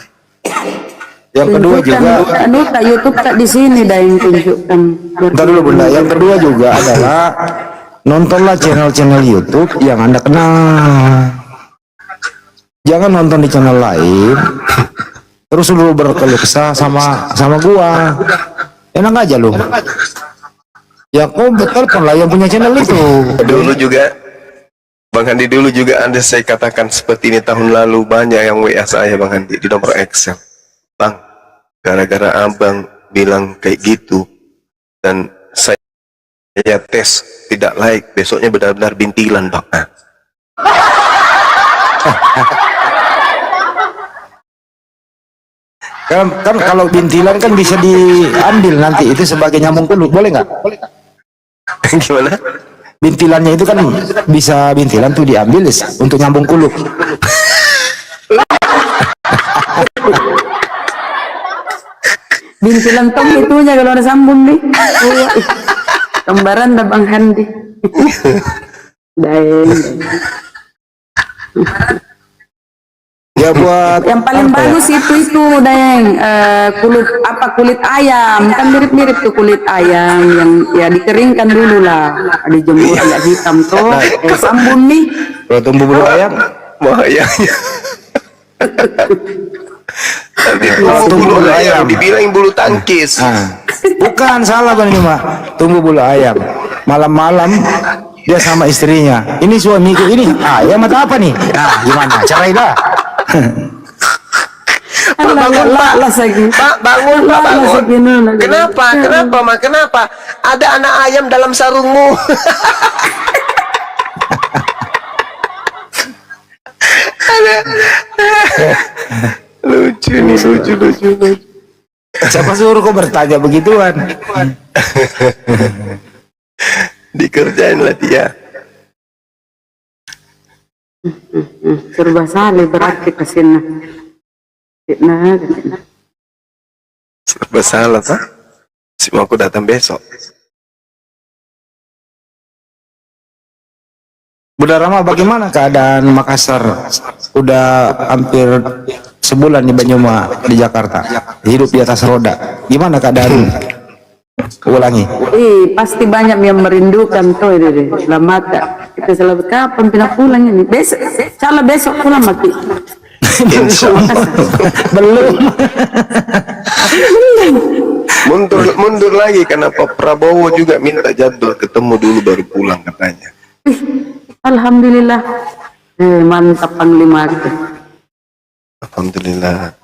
[SPEAKER 2] Yang kedua juga,
[SPEAKER 3] Aduh, tak YouTube tak di sini dah yang tunjukkan.
[SPEAKER 2] bentar dulu Bunda. Yang kedua juga adalah nontonlah channel-channel YouTube yang Anda kenal. Jangan nonton di channel lain. Terus lu berkeluh kesah sama gua. Enak aja lu. Ya kok betul lah yang punya channel itu.
[SPEAKER 1] Dulu juga Bang Handi, dulu juga Anda saya katakan seperti ini tahun lalu, banyak yang WA saya Bang Handi di nomor Excel. Bang, gara-gara abang bilang kayak gitu dan saya tes tidak like, besoknya benar-benar bintilan Bang. Nah.
[SPEAKER 2] Kan kalau bintilan kan bisa diambil nanti itu sebagai nyambung kulit, boleh nggak?
[SPEAKER 1] Gimana?
[SPEAKER 2] Bintilannya itu kan bisa bintilan tuh diambil untuk nyambung kulit.
[SPEAKER 3] Bintilan tom itunya kalau ada sambung nih. Kembaran dah Bang Handi. Daeng.
[SPEAKER 2] Ya buat
[SPEAKER 3] Yang paling bagus itu Daeng, kulit ayam, kan mirip-mirip tuh kulit ayam yang ya dikeringkan dulu lah, dijemur agak hitam tuh, sambun nih.
[SPEAKER 2] kalau tumbuh bulu ayam,
[SPEAKER 1] Bahayanya. Nanti
[SPEAKER 2] tumbuh bulu ayam.
[SPEAKER 1] dibilang bulu tangkis.
[SPEAKER 2] Bukan, salah Bang ini mah. Tumbuh bulu ayam. Malam-malam dia sama istrinya. Ini suamiku ini ayam atau apa nih? Nah, gimana? Cerai dah.
[SPEAKER 1] Pak, bangun Pak. Pak, bangun Pak, bangun. Kenapa? Kenapa Ma? Kenapa? Ada anak ayam dalam sarungmu. Ada. Lucu nih, lucu.
[SPEAKER 2] Siapa suruh kau bertanya begituan?
[SPEAKER 1] Dikerjain lah dia.
[SPEAKER 3] Serba salah berarti kesini. Nah,
[SPEAKER 1] Serba salah Pak. Si mau aku datang besok.
[SPEAKER 2] Bunda Rama, bagaimana keadaan Makassar? Udah hampir sebulan di Banyuma di Jakarta, hidup di atas roda. Gimana keadaan? Ulangi.
[SPEAKER 3] pasti banyak yang merindukan tuh ini. Selamat kita selamat kapan pindah pulang ini? Besok, salah besok pulang mati.
[SPEAKER 1] Insya Allah.
[SPEAKER 2] Belum.
[SPEAKER 1] Mundur lagi karena Pak Prabowo juga minta jadwal ketemu dulu baru pulang katanya.
[SPEAKER 3] Alhamdulillah. Mantap Panglima.
[SPEAKER 1] Alhamdulillah.